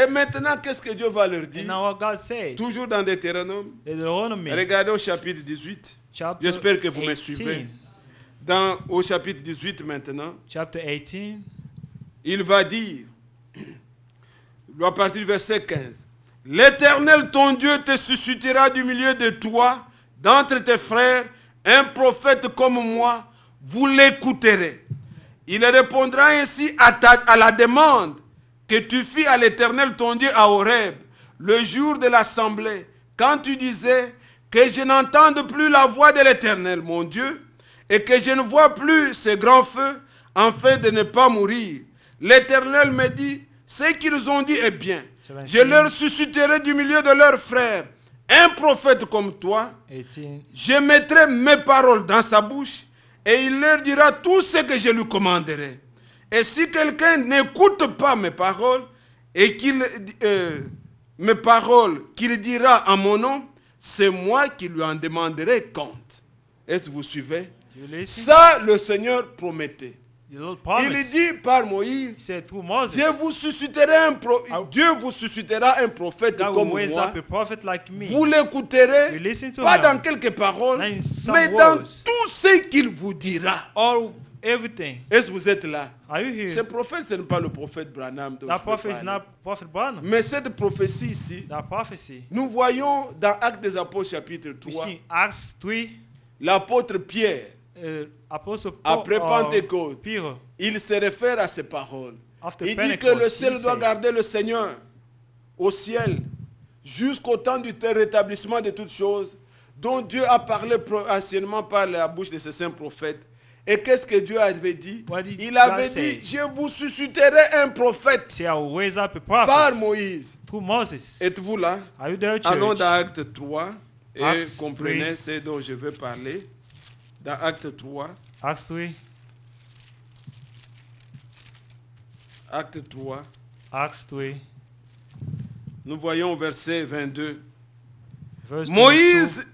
Et maintenant, qu'est-ce que Dieu va leur And dire? now what God said, Toujours dans Deutéronome. Deuteronomy Regardez au chapitre 18. chapter J'espère que vous me 18. suivez. Au chapitre 18 maintenant, Chapter 18. il va dire, à partir du verset 15, l'Éternel ton Dieu te suscitera du milieu de toi, d'entre tes frères, un prophète comme moi, vous l'écouterez. Il répondra ainsi à la demande que tu fis à l'Éternel ton Dieu à Horeb, le jour de l'assemblée, quand tu disais que je n'entende plus la voix de l'Éternel, mon Dieu, et que je ne vois plus ce grand feu, afin de ne pas mourir. L'Éternel me dit, ce qu'ils ont dit est bien. Je leur susciterai du milieu de leurs frères un prophète comme toi. 18. Je mettrai mes paroles dans sa bouche et il leur dira tout ce que je lui commanderai. Et si quelqu'un n'écoute pas mes paroles et mes paroles qu'il dira en mon nom, c'est moi qui lui en demanderai compte. Est-ce que vous suivez? You listen? Ça, le Seigneur promettait. The Lord Il promised. dit par Moïse, He said through Moses, Dieu vous suscitera un prophète God comme will raise moi. up a prophet like me. Vous l'écouterez, You listen to pas him. dans quelques paroles, Not in some mais dans words. tout ce qu'il vous dira. All everything. Est-ce que vous êtes là? Are you here? Ce prophète, ce n'est pas le prophète Branham. dont That je peux prophet is parler. not Prophet Branham. Mais cette prophétie ici, That prophecy. nous voyons dans Actes des Apôtres chapitre We 3, see Acts 3, l'apôtre Pierre, Apostle après Pentecôte, Peter, il se réfère à ces paroles. after Il dit que Pentecost, le ciel he doit said, garder le Seigneur au ciel jusqu'au temps du rétablissement de toutes choses dont Dieu a parlé anciennement par la bouche de ses saints prophètes. Et qu'est-ce que Dieu avait dit? What did Il avait God say? dit, je vous susciterai un prophète say, I will raise up a par prophet Moïse. through Moses. Êtes-vous là? Are you there, Allons church? dans Acte 3 et Acts comprenez 3. ce dont je veux parler. Dans Acte 3, Acts 3, Acte 3, Acts 3, nous voyons au verset 22. verse 22. Moïse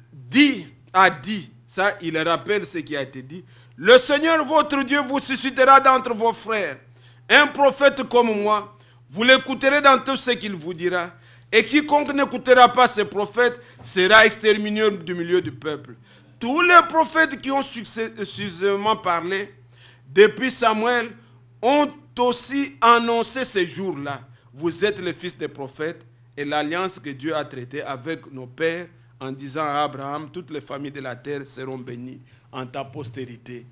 a dit, ça il rappelle ce qui a été dit, le Seigneur votre Dieu vous suscitera d'entre vos frères un prophète comme moi, vous l'écouterez dans tout ce qu'il vous dira, et quiconque n'écoutera pas ce prophète sera exterminé du milieu du peuple. Tous les prophètes qui ont successivement parlé depuis Samuel ont aussi annoncé ces jours-là. Vous êtes les fils des prophètes et l'alliance que Dieu a traitée avec nos pères en disant à Abraham, toutes les familles de la terre seront bénies en ta postérité.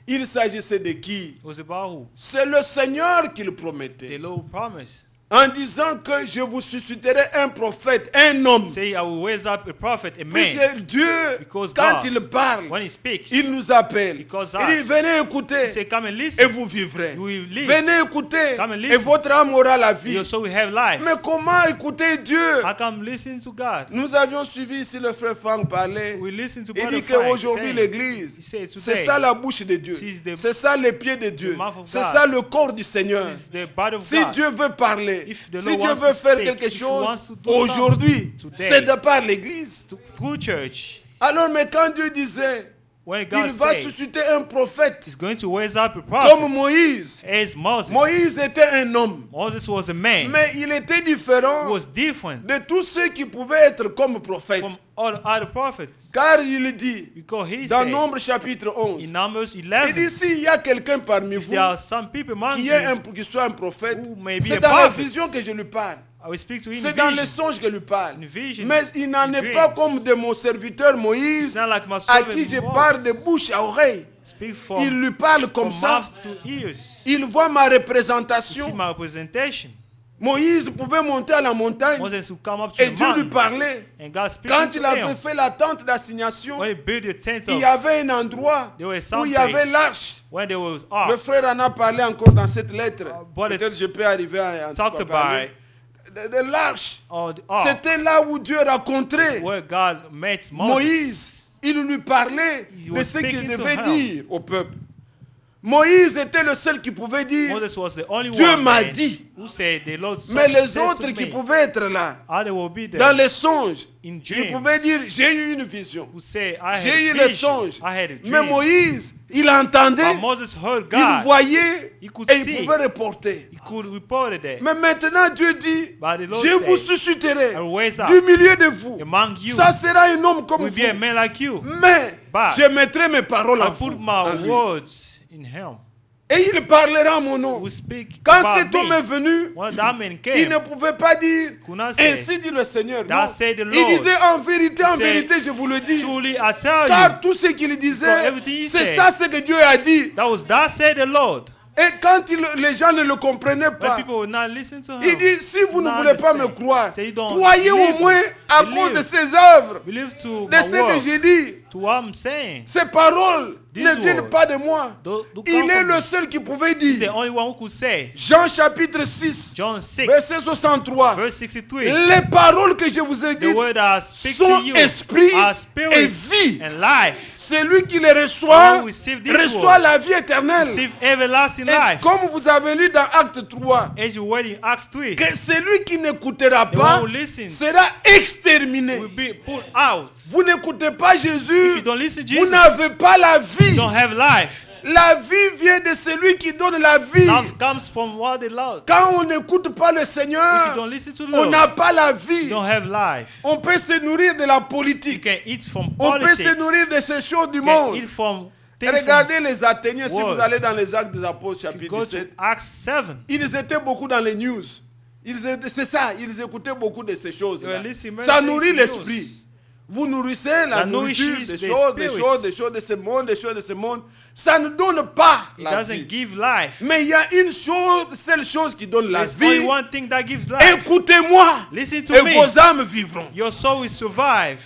Il s'agissait de qui? It was about who? C'est le Seigneur qui le The promettait. Lord promised. En disant que je vous susciterai un prophète, un homme. Say, I will raise up a prophet, a man. Puisque Dieu, Because quand God, il parle, when he speaks, il nous appelle. Because Il dit, us. venez he écouter say, come and et listen. vous vivrez. You will live. Venez écouter Come and et listen. votre âme aura la vie. You so we have life. Mais comment écouter Dieu? How come listen to God? Nous avions suivi ici le frère Franck parler. We listen to Il Brother dit Frank qu'aujourd'hui saying, l'église, he said c'est today, ça la bouche de Dieu. This is the- C'est ça les pieds de Dieu. the mouth of C'est God. ça le corps du Seigneur. this is the body of Si God. Dieu veut parler, If the si Lord Dieu wants veut to faire speak, quelque if he chose, wants to do aujourd'hui, something today, c'est de par l'église. Through church, Alors, mais quand Dieu disait, when God il va said susciter un prophète he's going to raise up a comme prophet Moïse. as Moses. Moïse était un homme, Moses was a man. mais il était He différent was different de tous ceux qui pouvaient être comme prophètes. from all other prophets. Car il dit, Because he dans said Nombre chapitre 11, in Numbers il 11, dit, s'il y a quelqu'un parmi if vous there are some people among qui, you qui soit un prophète, who may be c'est a dans la prophet, vision que je lui parle. I will speak to him C'est in dans les vision. songes que je lui parle. In vision, Mais il n'en in est dreams. pas comme de mon serviteur It's Moïse, not like my à servant qui je Moses. parle de bouche à oreille. Speak from, Il lui parle comme from ça. mouth to ears. Il voit ma You see représentation. my representation. Moïse pouvait monter à la montagne Moses will come up to et the Dieu lui mountain parlait. and God speaking Quand to il avait him. fait la tente d'assignation, When he built the tent il y of, avait un endroit there was où some il y avait place l'arche. when there was Le ark. frère en a parlé encore dans cette lettre. but Peut-être it's je peux arriver à talked parler. about De l'arche. or the ark C'était là où Dieu rencontrait where God met Moses. Moïse. Il lui parlait He de was ce qu'il speaking to devait him. dire au peuple. Moïse était le seul qui pouvait dire, Moses was the only Dieu one m'a man dit. who said the Lord Mais les said autres to qui me. pouvaient être là, Others will be there dans les songes, in ils dreams pouvaient dire, j'ai eu une vision. who say, I J'ai had eu a les vision, songes. I had a Mais dream. Moïse, il entendait, But Moses heard il God. voyait He could et il see. pouvait reporter. He could report it there. Mais maintenant, Dieu dit, But the Lord je vous said, susciterai I will raise up du milieu de vous. among you Ça sera un homme comme will be a vous. man like you. Mais But je mettrai mes paroles I en put vous. my en lui. words in him. Et il parlera en mon nom. Who speak Quand about cet homme est me. venu, When that man il came, ne pouvait pas dire, could not say, ainsi dit le Seigneur. Thus Non. said the Il Lord. disait en vérité, He said, je vous le dis. truly I tell Car you, tout ce qu'il For disait, everything he c'est said. ça ce que Dieu a dit. that said the Lord. Et quand les gens ne le comprenaient When pas, people will not listen to il him, dit, si vous ne not voulez pas me understand. croire, Say you don't croyez au believe moins me. à Believe. cause de ses œuvres, believe to de my ce que word, j'ai dit. to what I'm saying. Ces paroles These ne viennent words pas de moi. don't Il come est from le me. seul qui pouvait He's the dire. only one who could say. Jean chapitre 6, John 6, verset 63. verse 63. Les paroles que je vous ai The dites word I speak sont to you esprit are et spirit vie. and life. Celui qui les reçoit, When we receive this reçoit word, la vie éternelle. Receive everlasting Et life. comme vous avez lu dans Acte 3, As you read in Acts 3, que celui qui n'écoutera the pas one who listens sera exterminé. will be put out. Vous n'écoutez pas If Jésus, you don't listen to vous Jesus, n'avez pas la vie. you don't have life. La vie vient de celui qui donne la vie. Love comes from what the Lord. Quand on n'écoute pas le If Seigneur, you don't listen to the on Lord, n'a pas la you vie. don't have life. On peut se nourrir de la You politique. can eat from On peut politics. se nourrir de ces choses du You can monde. eat from things Regardez les Athéniens, si world. vous allez dans les Actes des Apôtres, from, you chapitre go to 17, Acts 7. ils étaient beaucoup dans les news. C'est ça, ils écoutaient beaucoup de ces choses. They were listening many Ça things nourrit to l'esprit. news. Vous nourrissez la That nourriture nourishes des the choses, des spirits. choses, des choses de ce monde, des choses de ce monde. Ça ne donne pas It la doesn't vie. give life. Mais il y a une chose, seule chose qui donne la There's only vie. one thing that gives life. Écoutez-moi Listen to et me. vos âmes vivront. Your soul will survive.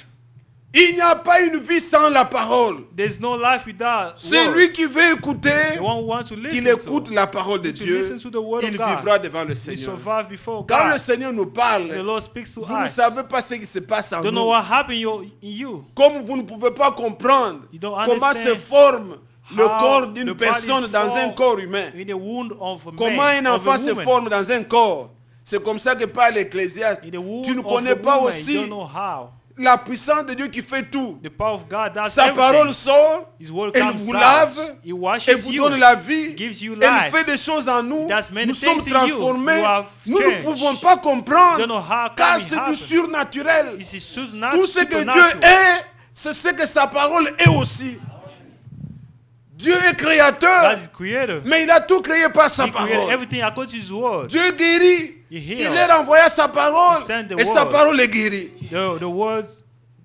Il n'y a pas une vie sans la parole. There's no life without C'est word. lui qui veut écouter, The one who wants to qu'il listen écoute to, la parole de to Dieu, listen to the word il of God. vivra devant le will Seigneur. survive before Quand le God. Seigneur nous parle, The Lord speaks to vous ne us. savez pas ce qui se passe en Don't know nous. what happened in you. Comme vous ne pouvez pas comprendre You don't comment understand se forme le how corps the d'une body personne is dans un formed corps humain. In the wound of a Comment man, un of a enfant se woman. forme dans un corps. C'est comme ça que parle l'Ecclésiaste. In the womb Tu ne of connais a pas woman, aussi you don't know how. la puissance de Dieu qui fait tout. The power of God does Sa parole everything. sort, His word elle comes vous out. lave He et washes vous you. donne la vie. Gives you Elle life. fait des choses en nous. Does many Nous sommes things in you. transformés. You are Nous ne changed. pouvons pas You comprendre don't know how car come it c'est du happened. surnaturel. This is Tout ce que Dieu supernatural. est, c'est ce que sa parole est aussi. Dieu est créateur, God is creator. mais il a tout créé par sa He created parole. everything according to His word. Dieu guérit. He Il heals. est renvoyé à sa parole He sent the et sa word. parole est guérie. The words.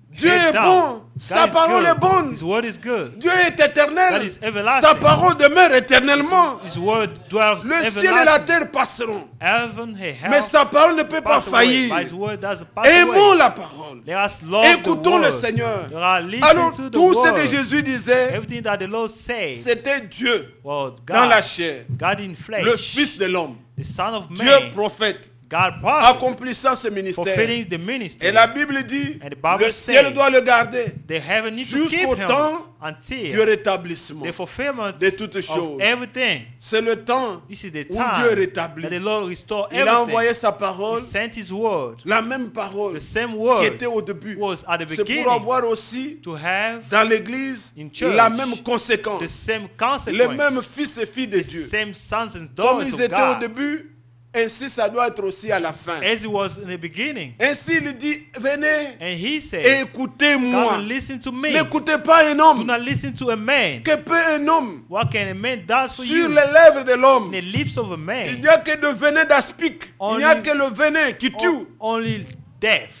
Dieu head est down. bon, God sa is parole good. est bonne. His word is good. Dieu est éternel, God is everlasting. sa parole demeure éternellement. His word dwells Le ciel et la everlasting. terre passeront, Heaven, mais sa parole ne peut pas pass away. faillir. But His word doesn't pass Aimons away. la parole. Let us love Écoutons the le word. Seigneur. Let us listen Alors to the tout ce word. que Jésus disait, Everything that the Lord said c'était Dieu was dans la God. chair, God in flesh. le Fils de l'homme, The Son of Dieu Man. prophète, God prophet. accomplissant ce ministère. Fulfilling the ministry. Et la Bible dit, And the Bible le ciel says, doit le garder The heaven needs to keep jusqu'au him temps du until rétablissement. the fulfillment de toutes choses. of everything. C'est le temps This is the où time Dieu rétablit. that the Lord restore Il a envoyé everything. sa parole, He sent His word. la même parole The same qui word était au début. was at the C'est pour beginning avoir aussi to have dans l'église in church la même the conséquence. same Les mêmes consequence. fils et filles de The Dieu. same sons and Comme daughters ils of étaient au God. début, ainsi ça doit être aussi à la fin. As it was in the beginning. Ainsi il dit, venez And He et said, écoutez-moi. come and listen to me. N'écoutez pas un Do homme. not listen to a man. Que peut un homme What can a man do for sur you? les lèvres de l'homme? In the lips of a Il man. n'y a que le venin d'aspic. Il n'y a Only- que le venin qui tue. Only death.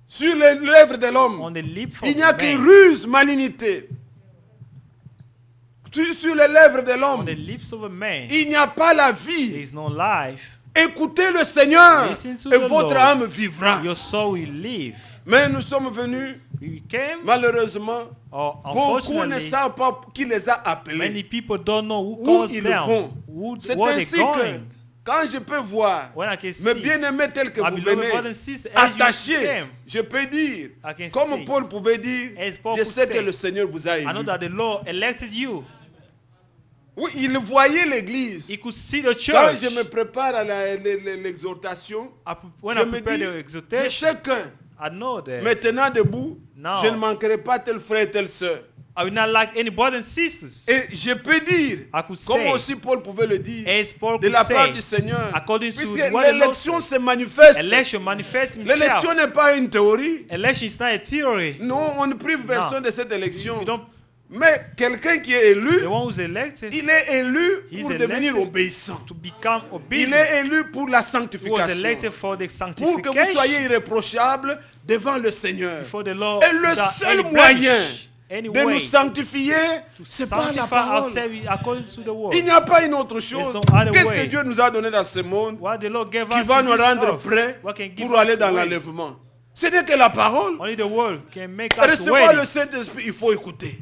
Sur les lèvres de l'homme. On the lips of Il n'y a a que man. ruse, malignité. Sur les lèvres de On l'homme, the lips of a man. il n'y a pas la There vie. is no life. Écoutez le Seigneur Listen to et the votre Lord. âme vivra. Your soul will live. Mais nous sommes venus, We came, malheureusement, or beaucoup ne unfortunately, savent pas qui les a appelés, many people don't know who où calls ils them, vont. C'est where ainsi they're que, going. quand je peux voir When I can mes see, bien-aimés tels que my vous beloved venez, brothers and sisters, as you attachés, came, je peux dire, I can comme see, Paul pouvait dire, as Paul je could sais que say, le Seigneur vous a I know élus. that the Lord elected you. Oui, il voyait l'église. He could see the Quand church. je me prépare à l'exhortation, When je I me prepare dis, the je exhortation, sais que I know that maintenant debout, Now, je ne manquerai pas tel frère et telle sœur. I will not like any brothers and sisters. Et je peux dire, I could comme say, aussi Paul pouvait le dire, as Paul de could la part say, du Seigneur, according to puisque what the Lord l'élection said, se manifeste. election manifests L'élection himself. n'est pas une théorie. Election is not a theory. Non, on ne prive personne de cette élection. You don't, Mais quelqu'un qui est élu, the one who's elected il est élu He's pour elected devenir obéissant. to become Il obedient. est élu pour la He was sanctification. elected for the Pour que vous soyez sanctification irréprochable devant le Seigneur. before the Lord. Et le without seul any moyen blemish, any de nous way sanctifier, to c'est par la sanctify parole. ourselves according to the word. Il n'y a pas une autre chose. no other Qu'est-ce way. que Dieu nous a donné dans ce monde What the Lord gave qui us va in nous this rendre earth, prêts what can give pour aller us dans way. l'enlèvement? Ce n'est que la parole. Only the word can make us Recevoir ready. le Saint-Esprit, il faut écouter.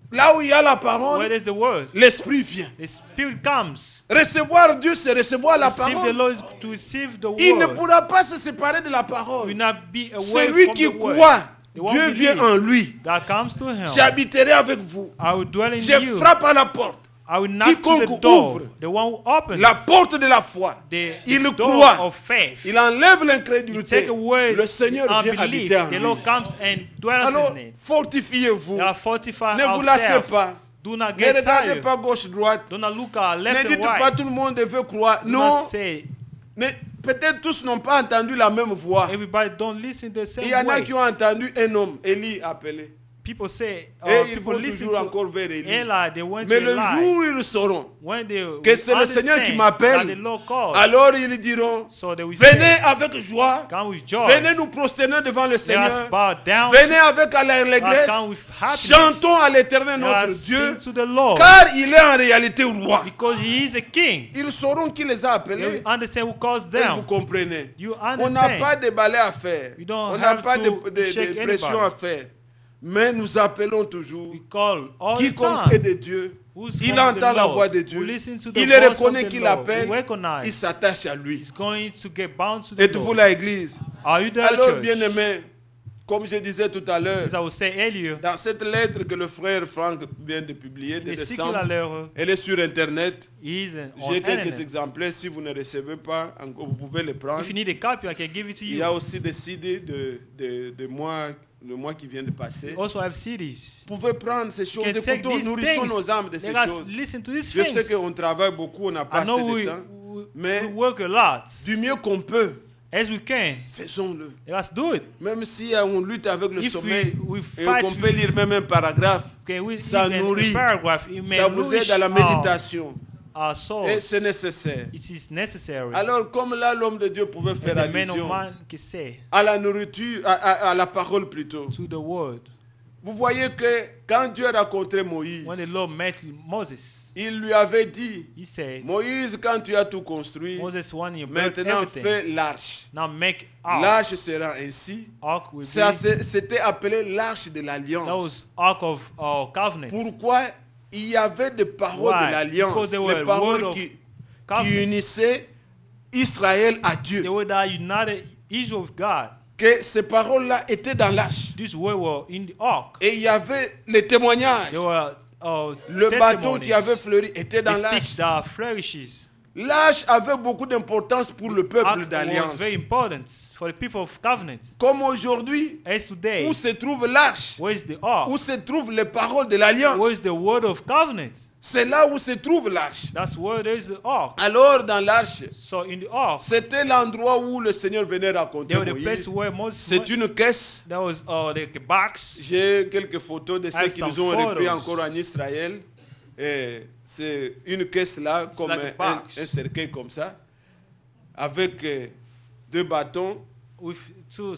Là où il y a la Where parole, there's the word, l'Esprit vient. the Spirit comes. Recevoir Dieu, c'est recevoir la Receive the parole. Lord is to receive the Il ne word. pourra pas se séparer de la Will parole. not be away Celui from qui the word. croit, The one Dieu who vient believes, en lui. God comes to him. J'habiterai avec vous. I will dwell in Je you. frappe à la porte. I will knock to the Quiconque door. ouvre The one who opens la porte de la foi. the Il door croit. of faith. Il enlève You l'incrédulité. take away Le Seigneur vient unbelief. habiter en The lui. Lord comes and dwells Alors, in it. fortifiez-vous. They are fortified Ne vous lassez ourselves. pas. Do not Ne get regardez tired. pas gauche-droite. Do not look at Ne left and dites pas right. tout le monde veut croire. Do Non. not say Peut-être tous n'ont pas entendu la même voix. everybody don't listen the Il same y en a way. qui ont entendu un homme, Élie appelé. People say, Et ils people vont listen toujours to encore vers Élie. Eli. They went Mais to le Eli. jour où ils sauront When they que c'est le Seigneur qui understand m'appelle, that the Lord called, alors ils diront, so they will venez say, avec joie, come with joy. venez nous prosterner devant le Let us Seigneur, bow down. venez avec Let us allégresse, come with happiness. chantons à l'Éternel Let notre us Dieu, sing to the Lord. car il est en réalité roi. Because he is a king. Ils sauront qui les a They will appelés. understand who calls Et them. vous comprenez. You On n'a pas understand. de balai à faire. We don't On n'a have pas to de shake pression anybody. à faire. Mais nous appelons toujours. We call all the Quiconque est time. de Dieu, Who's il from the entend la Lord, voix de who Dieu. listens to the Il voice of reconnaît the qu'il Lord, appelle. who Il recognize s'attache à lui. is going to get bound to the Êtes-vous Lord. l'église? Are you the Alors, church? bien-aimés, comme je disais tout à l'heure, As I was saying earlier, dans cette lettre que le frère Franck vient de publier, de the décembre, secular letter elle est sur Internet. is on J'ai quelques internet. exemplaires. Si vous ne recevez pas, vous pouvez les prendre. If you need a copy, I can give it to Il y you. a aussi des CD de moi, le mois qui vient de passer. We also have CDs. Vous pouvez prendre ces You choses. can take Écoutons, these nourrissons things. nos âmes de ces Let us choses. listen to these Je sais things. qu'on travaille beaucoup, on n'a pas I know assez de temps. Mais we work a lot. du mieux qu'on peut, As we can, faisons-le. let us do it. Même si on lutte avec le If sommeil, we et fight qu'on peut lire même un paragraphe, okay, we ça even nourrit, a paragraph, it may ça vous nourish aide à la méditation. our Et souls. c'est nécessaire. It is necessary. Alors, comme là, l'homme de Dieu pouvait And faire the man of allusion man can say à la nourriture, à la parole plutôt. to the word. Vous voyez que quand Dieu a rencontré Moïse, When the Lord met Moses, il lui avait dit, he said, Moïse, quand tu as tout construit, Moses, when you built maintenant everything, fais l'arche. now make ark. L'arche sera ainsi. Ark will Ça, be, c'était appelé l'arche de that l'alliance. was ark of covenant. Pourquoi? Il y avait des paroles Why? de l'alliance, Because they were des word paroles of qui covenant. unissaient Israël à Dieu. They were that united Israel with God. Que ces paroles-là étaient dans l'arche. These words were in the ark. Et il y avait les témoignages. They were Le bâton qui avait testimonies. fleuri était dans The l'arche. stick that flourishes. L'arche avait beaucoup d'importance pour le peuple Ark was d'alliance. very important for the people of covenant. Comme aujourd'hui, As today, où se trouve l'arche, where is the ark? où se trouvent les paroles de l'alliance, Where is the word of covenant? c'est là où se trouve l'arche. That's where there is the ark. Alors, dans l'arche, So in the ark, c'était l'endroit où le Seigneur venait rencontrer there was the place Moïse. where Moses. C'est une caisse. There was the box. J'ai quelques photos de ceux have qui some nous ont repris photos. encore en Israël. Et c'est une caisse là, comme like a box. un cercueil comme ça, avec deux bâtons With two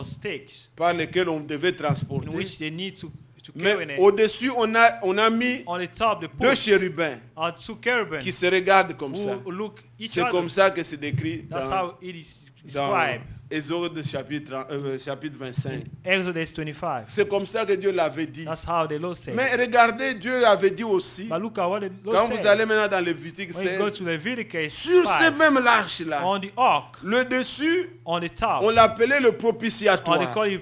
sticks par lesquels on devait in transporter. which they need to carry Mais it. au-dessus, on a mis On the top, the deux post chérubins are two cherubim qui se regardent comme ça. who look each C'est other. comme ça que c'est décrit That's dans, how it is dans described. Exode chapitre 25. Exodus 25. C'est comme ça que Dieu l'avait dit. That's how the Lord said. Mais regardez, Dieu avait dit aussi, But look at what the Lord quand vous said. allez maintenant dans Lévitique When you go 16, to Leviticus sur ce 5, même l'arche-là, on the ark, le dessus, on the top, on l'appelait le on the propitiatoire. call it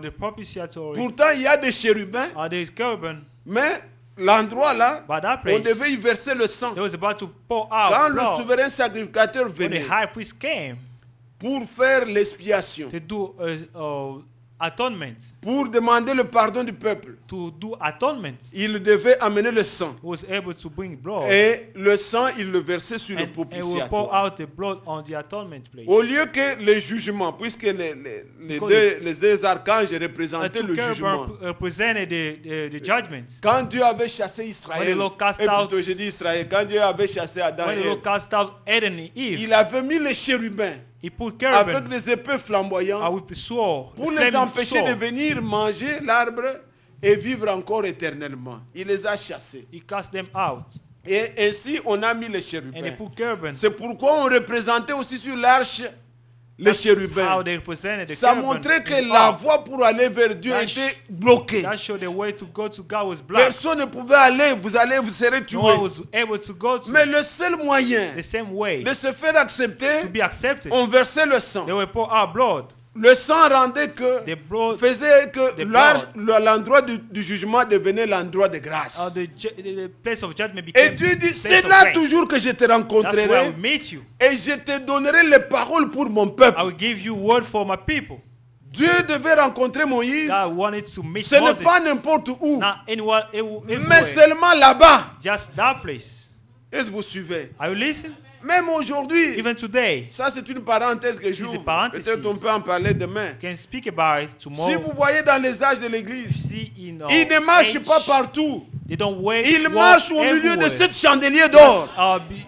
the propitiatory, Pourtant, il y a des chérubins, the cherubim, mais l'endroit là, But that on place, devait y verser le sang. they was about to pour Quand out le blood. souverain sacrificateur When the venait high priest came pour faire l'expiation, to do atonement, pour demander le pardon du peuple, to do atonement, il devait amener le sang. he was able to bring blood Et le sang, il le versait sur le and will pour propitiatoire. out the blood on the atonement place. Au lieu que les jugements, puisque les deux archanges représentaient le jugement. Represented the judgment. Quand Dieu avait chassé When Israël, the Lord cast et plutôt out- je dis Israël, quand Dieu avait chassé Adam When et the Lord Ève, cast out Adam and Eve, il avait mis les chérubins he put avec cherubim des épées flamboyantes with the sword, pour the les flaming empêcher de sword. venir manger l'arbre et vivre encore éternellement. Il les a chassés. He cast them out Et ainsi, on a mis les and he chérubins. put cherubim. C'est pourquoi on représentait aussi sur l'arche les That's how chérubins. they represented the Ça cherubim montrait in que the la ark. voie pour aller vers Dieu That était bloquée. That showed the way to go to God was blocked. Personne ne pouvait aller, vous serez No one tués. was able to go to Mais le seul moyen the same way de se faire accepter, to be accepted. on versait le sang. They will pour out blood. Le sang rendait que, The blood, faisait que the l'endroit du jugement devenait l'endroit de grâce. the place of judgment Et became Dieu dit, place c'est of là grace. toujours que je te That's where I rencontrerai will meet you. et je te donnerai les paroles pour mon peuple. I will give you word for my people. Dieu devait rencontrer Moïse. God wanted to meet Ce n'est Moses. pas n'importe où, Not anyone, mais everywhere. seulement là-bas. Just that place. Est-ce que vous suivez? Are you listening? Même aujourd'hui, Even today, ça c'est une parenthèse que This is a j'ouvre. parenthesis. Peut-être on peut en parler demain. we can speak about it tomorrow. Si vous voyez dans les âges de l'église, See in our ils ne marchent age, pas partout. They don't wait. Ils walk marchent au milieu de everywhere. 7 chandeliers d'or.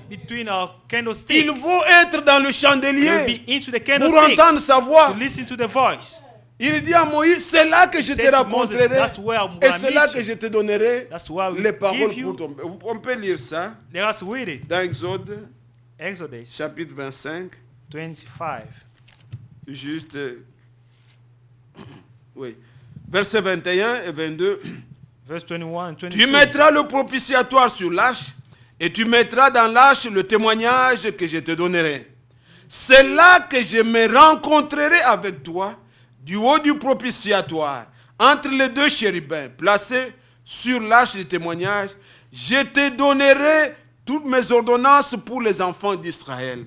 Between our candlestick. Ils vont être dans le They will chandelier be into the pour candlestick entendre sa voix. to listen to the voice. Il dit à Moïse, c'est là que je He te said to Moses, rencontrerai that's where I'm et gonna c'est là meet que you. je te donnerai That's why we les paroles give pour you. ton peuple. On peut lire ça Let us read it. dans Exode Exodus chapitre 25, 25, juste, oui, versets 21 et 22. verse 21 and Tu 22. mettras le propitiatoire sur l'arche et tu mettras dans l'arche le témoignage que je te donnerai. C'est là que je me rencontrerai avec toi du haut du propitiatoire, entre les deux chérubins placés sur l'arche du témoignage. Je te donnerai toutes mes ordonnances pour les enfants d'Israël.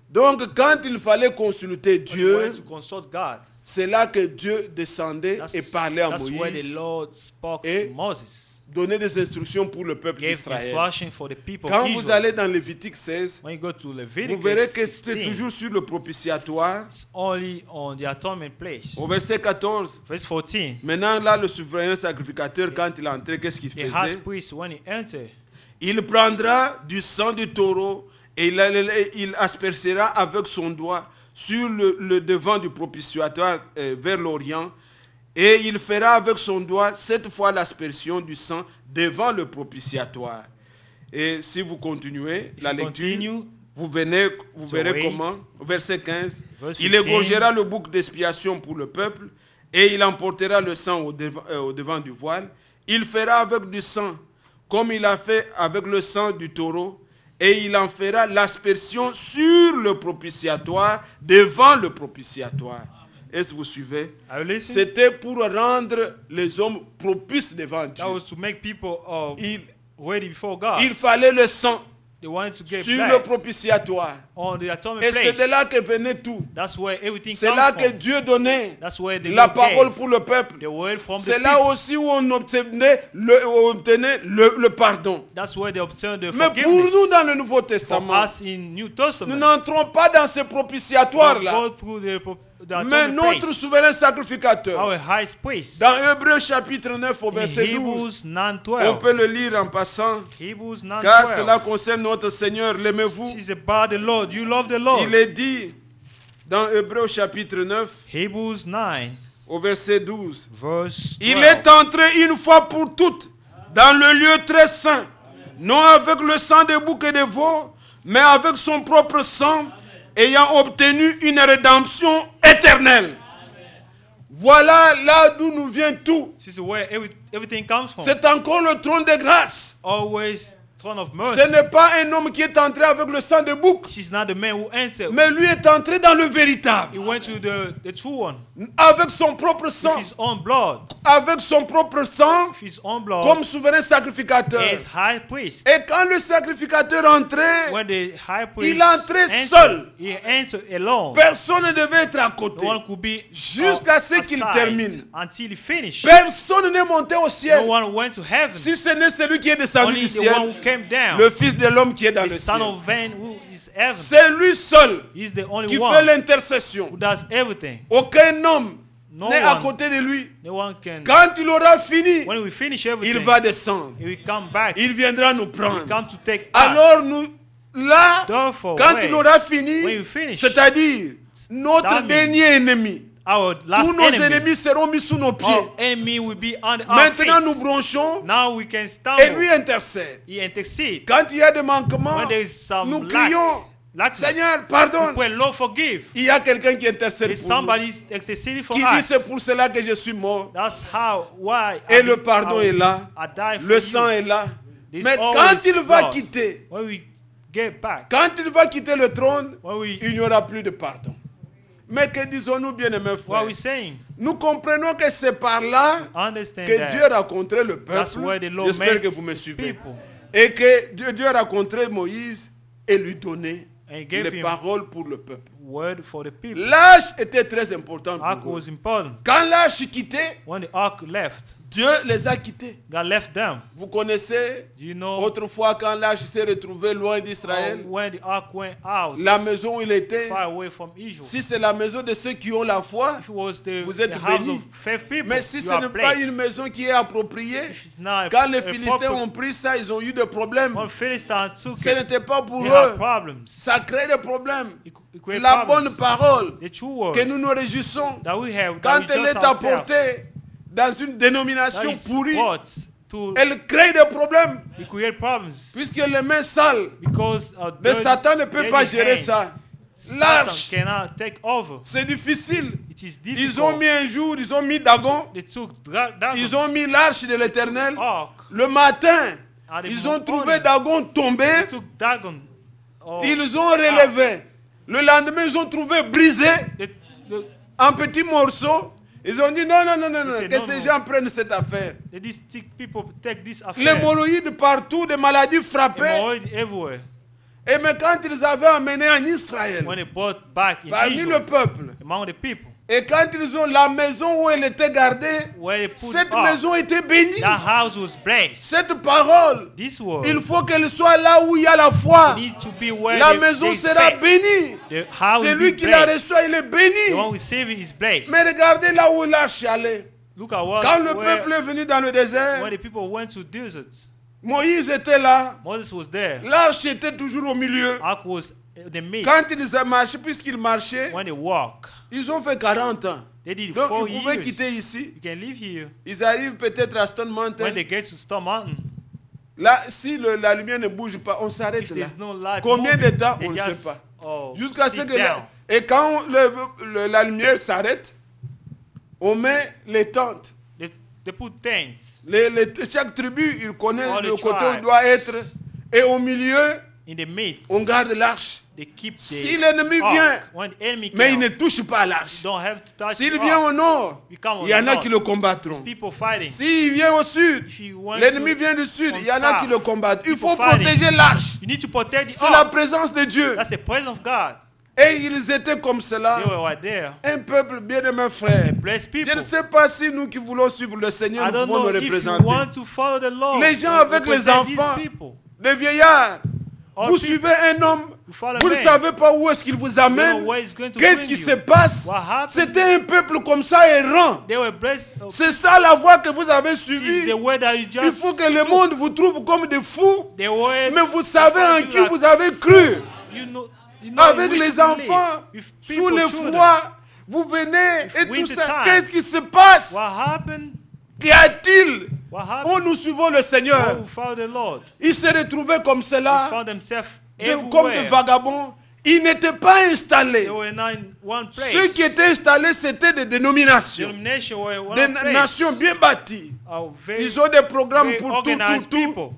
Donc quand il fallait consulter When we Dieu, went to consult God. c'est là que Dieu descendait et parlait à That's where the Moïse, Lord spoke Et to Moses. donnait des instructions pour le peuple Gave d'Israël. instruction for the people Quand of vous Israel. allez dans Lévitique 16, When you go to vous Leviticus verrez que c'est 16, toujours sur le propitiatoire. it's only on the atonement place. Au verset 14, Verse 14. maintenant là, le souverain sacrificateur, quand il entrait, qu'est-ce qu'il The high faisait? priest, when he entered, Il prendra du sang du taureau et il aspercera avec son doigt sur le devant du propitiatoire vers l'Orient. Et il fera avec son doigt cette fois l'aspersion du sang devant le propitiatoire. Et si vous continuez if la you lecture, continue, vous verrez wait. comment. Verset 15. Verse Il 15. égorgera le bouc d'expiation pour le peuple et il emportera le sang au devant du voile. Il fera avec du sang comme il a fait avec le sang du taureau et il en fera l'aspersion sur le propitiatoire devant le propitiatoire. Est-ce que vous suivez? are you listening? C'était pour rendre les hommes propices devant Dieu. That was to make people Il, ready before God. il fallait le sang They wanted to get sur le blood propitiatoire. on the atonement Et c'est place. de là que venait tout. That's where everything C'est comes là que from. Dieu donnait That's where the la Lord parole gave pour le peuple. the word from the C'est là people. aussi où on obtenait le pardon. That's where they obtained the Mais pour forgiveness. nous dans le Nouveau For Testament, us in New nous Testament, n'entrons pas dans ces we propitiatoires-là. go through the Mais atonement notre place. souverain sacrificateur, Our high priest. dans Hébreux chapitre 9 au In verset 12, Hebrews on 9:12. peut le lire en passant, Hebrews car cela 9:12. concerne notre Seigneur, l'aimez-vous. This is about the Lord. You love the Lord. Il est dit dans Hébreux chapitre 9 Hebrews 9, au verset 12. verse 12. Il est entré une fois pour toutes dans le lieu très saint, non avec le sang des boucs et des veaux, mais avec son propre sang, ayant obtenu une rédemption éternelle. Voilà là d'où nous vient tout. This is where everything comes from. C'est encore le trône de grâce. Always throne of Ce mercy. n'est pas un homme qui est entré avec le sang de bouc, This is not the man who entered. mais lui est entré dans le véritable, He went to the true one avec son propre with sang, his own blood. avec son propre sang, With his own blood comme souverain sacrificateur. as high priest. Et quand le sacrificateur entrait, When the high priest il entrait entered, seul. he entered alone. Personne ne devait être à côté. No one could be Jusqu'à ce qu'il aside termine. until he finished. Personne n'est monté au No ciel, one went to heaven. si ce n'est celui qui est descendu Only du the one ciel, who came down. le Fils de l'homme qui est dans The le son ciel. of man who is heaven. C'est lui seul He's the only qui fait one l'intercession. who does everything. Aucun homme No n'est à one, côté de lui. no one can. Quand il aura fini, When we finish il everything, va descendre. he will come back. Il viendra nous He prendre. come to take Alors us. nous, là, Therefore, quand when il aura fini, when we finish, c'est-à-dire notre that means dernier ennemi, our last tous nos enemy, ennemis seront mis sous nos pieds. our enemy will be on our Maintenant, feet. nous bronchons Now we can et lui stumble. intercède. He intercede. Quand il y a des manquements, When there is some nous lack, crions, lackness, Seigneur, we pardonne. pray, Lord, forgive. Il y a quelqu'un qui intercède If pour nous, somebody interceding for qui dit us, c'est pour cela que je suis mort. that's why. Et le pardon est là, I die for le you. sang est là. There's Mais always quand il va blood. quitter, When we get back, quand il va quitter le trône, when we, il n'y aura plus de pardon. Mais que disons-nous, bien-aimés what are frères? we saying? Nous comprenons que c'est par là Understand que that. Dieu a rencontré le That's where the peuple. Lord J'espère que makes vous me suivez. people. Et que Dieu a rencontré Moïse et lui donné And he gave les him paroles pour le peuple. word for the people. L'âge était très important Ark pour eux. was important. Quand l'âge quittait, When the ark left, Dieu les a quittés. God left them. Vous connaissez Do you know autrefois quand l'âge s'est retrouvé loin d'Israël, when the ark went out, la maison où il était, far away from Israel? si c'est la maison de ceux qui ont la foi, If it was the, vous êtes the house bénis. of faith people, mais si you ce are n'est pas blessed. une maison qui est appropriée, If it's not quand les a Philistins proper- ont pris ça, ils ont eu des problèmes. when Philistines took Ce it, n'était pas pour they had eux. problems. Ça crée des problèmes. It created La problems. bonne parole The true word que nous nous réjouissons that we have, quand that we elle just est ourselves, apportée dans une that dénomination is pourrie, brought to elle crée des problèmes. it create problems Puisque les mains sales because de Satan ne peut pas gérer hands, ça. Satan L'arche, cannot take over. c'est difficile. It is Ils ont difficult. mis un jour, ils ont mis Dagon, They took Dagon, ils ont mis l'arche de l'éternel. ark. Le matin, And the ils ont morning, trouvé Dagon tombé, They took Dagon. ils ont relevé. Le lendemain, ils ont trouvé brisé The, en petits morceaux. Ils ont dit non, non, non, non, non, said, que no, ces no. gens prennent cette affaire. these people take this affair. L'hémorroïde partout, des maladies frappaient. Hemorrhoid everywhere. Et mais quand ils avaient amené en Israël, When they brought back in parmi Israel, le peuple, among the people, et quand ils ont la maison où elle était gardée, where they put cette up, maison était bénie. that house was blessed. Cette parole, This word il faut qu'elle soit là où il y a la foi. need to be where La there maison is sera faith. bénie. The house C'est will lui be qui la blessed. reçoit, il est The béni. one receiving is blessed. Mais regardez là où l'arche allait. Look at what Quand le where, peuple est venu dans le désert, when the people went to desert. Moïse était là. Moses was there. L'arche était toujours au milieu. Ark was the midst. Quand ils ont marché, puisqu'ils marchaient, When they walk, ils ont fait 40 ans. they did Donc 4 ils pouvaient years. quitter ici. You can live here. Ils arrivent peut-être à Stone Mountain. When they get to Storm Mountain, Là, si la lumière ne bouge pas, on s'arrête if là. there's no light Combien de moving, temps, they on ne sait just, pas. oh, Jusqu'à ce sit que down. et quand la lumière s'arrête, on met les tentes. They put tents Chaque tribu, il connaît All the le côté où il tribes. doit être. Et au milieu, in the midst. on garde l'arche. They keep the Si l'ennemi ark. vient, When the enemy mais il comes, ne touche pas à l'arche. you don't have to touch S'il the vient ark. au nord, You come on il y en the a north. qui le combattront. People fighting. S'il vient au sud, If you want l'ennemi to- vient du sud, on il y en a qui south, le combattent. Il people faut fighting. protéger l'arche. You need to protect the C'est la ark. présence de Dieu. That's the presence of God. Et ils étaient comme cela. They were right there. Un peuple bien-aimé frère. Blessed Je people. ne sais pas si nous qui voulons suivre le Seigneur, I nous don't pouvons know nous if you représenter. want to follow the Lord. Les gens to avec les represent these enfants, people. les vieillards, All vous people, suivez un homme, you follow vous ne men. savez pas où est-ce qu'il vous You don't know amène. where it's going to Qu'est-ce bring qui you. se passe? What happened? C'était un peuple comme ça errant. They were blessed. C'est ça la voie que vous avez This is suivie. the way that you Il just faut que le took. monde vous trouve comme des fous. They were, Mais vous savez en you qui like- vous avez cru. you know Avec in which les you enfants, believe. With sous people, le children. froid, vous venez et tout winter ça. time. Qu'est-ce qui se passe? What happened? Qu'y a-t-il? What Oh, happened? nous suivons le Oh, Seigneur. we found the Lord. Ils se retrouvaient comme They cela, found themselves comme des everywhere. vagabonds. Ils n'étaient pas installés. They were not in one place. Ceux qui étaient installés, c'était des dénominations, Denomination were one des place. nations bien bâties. Very, Ils ont des programmes very pour tout, organized tout, tout. people.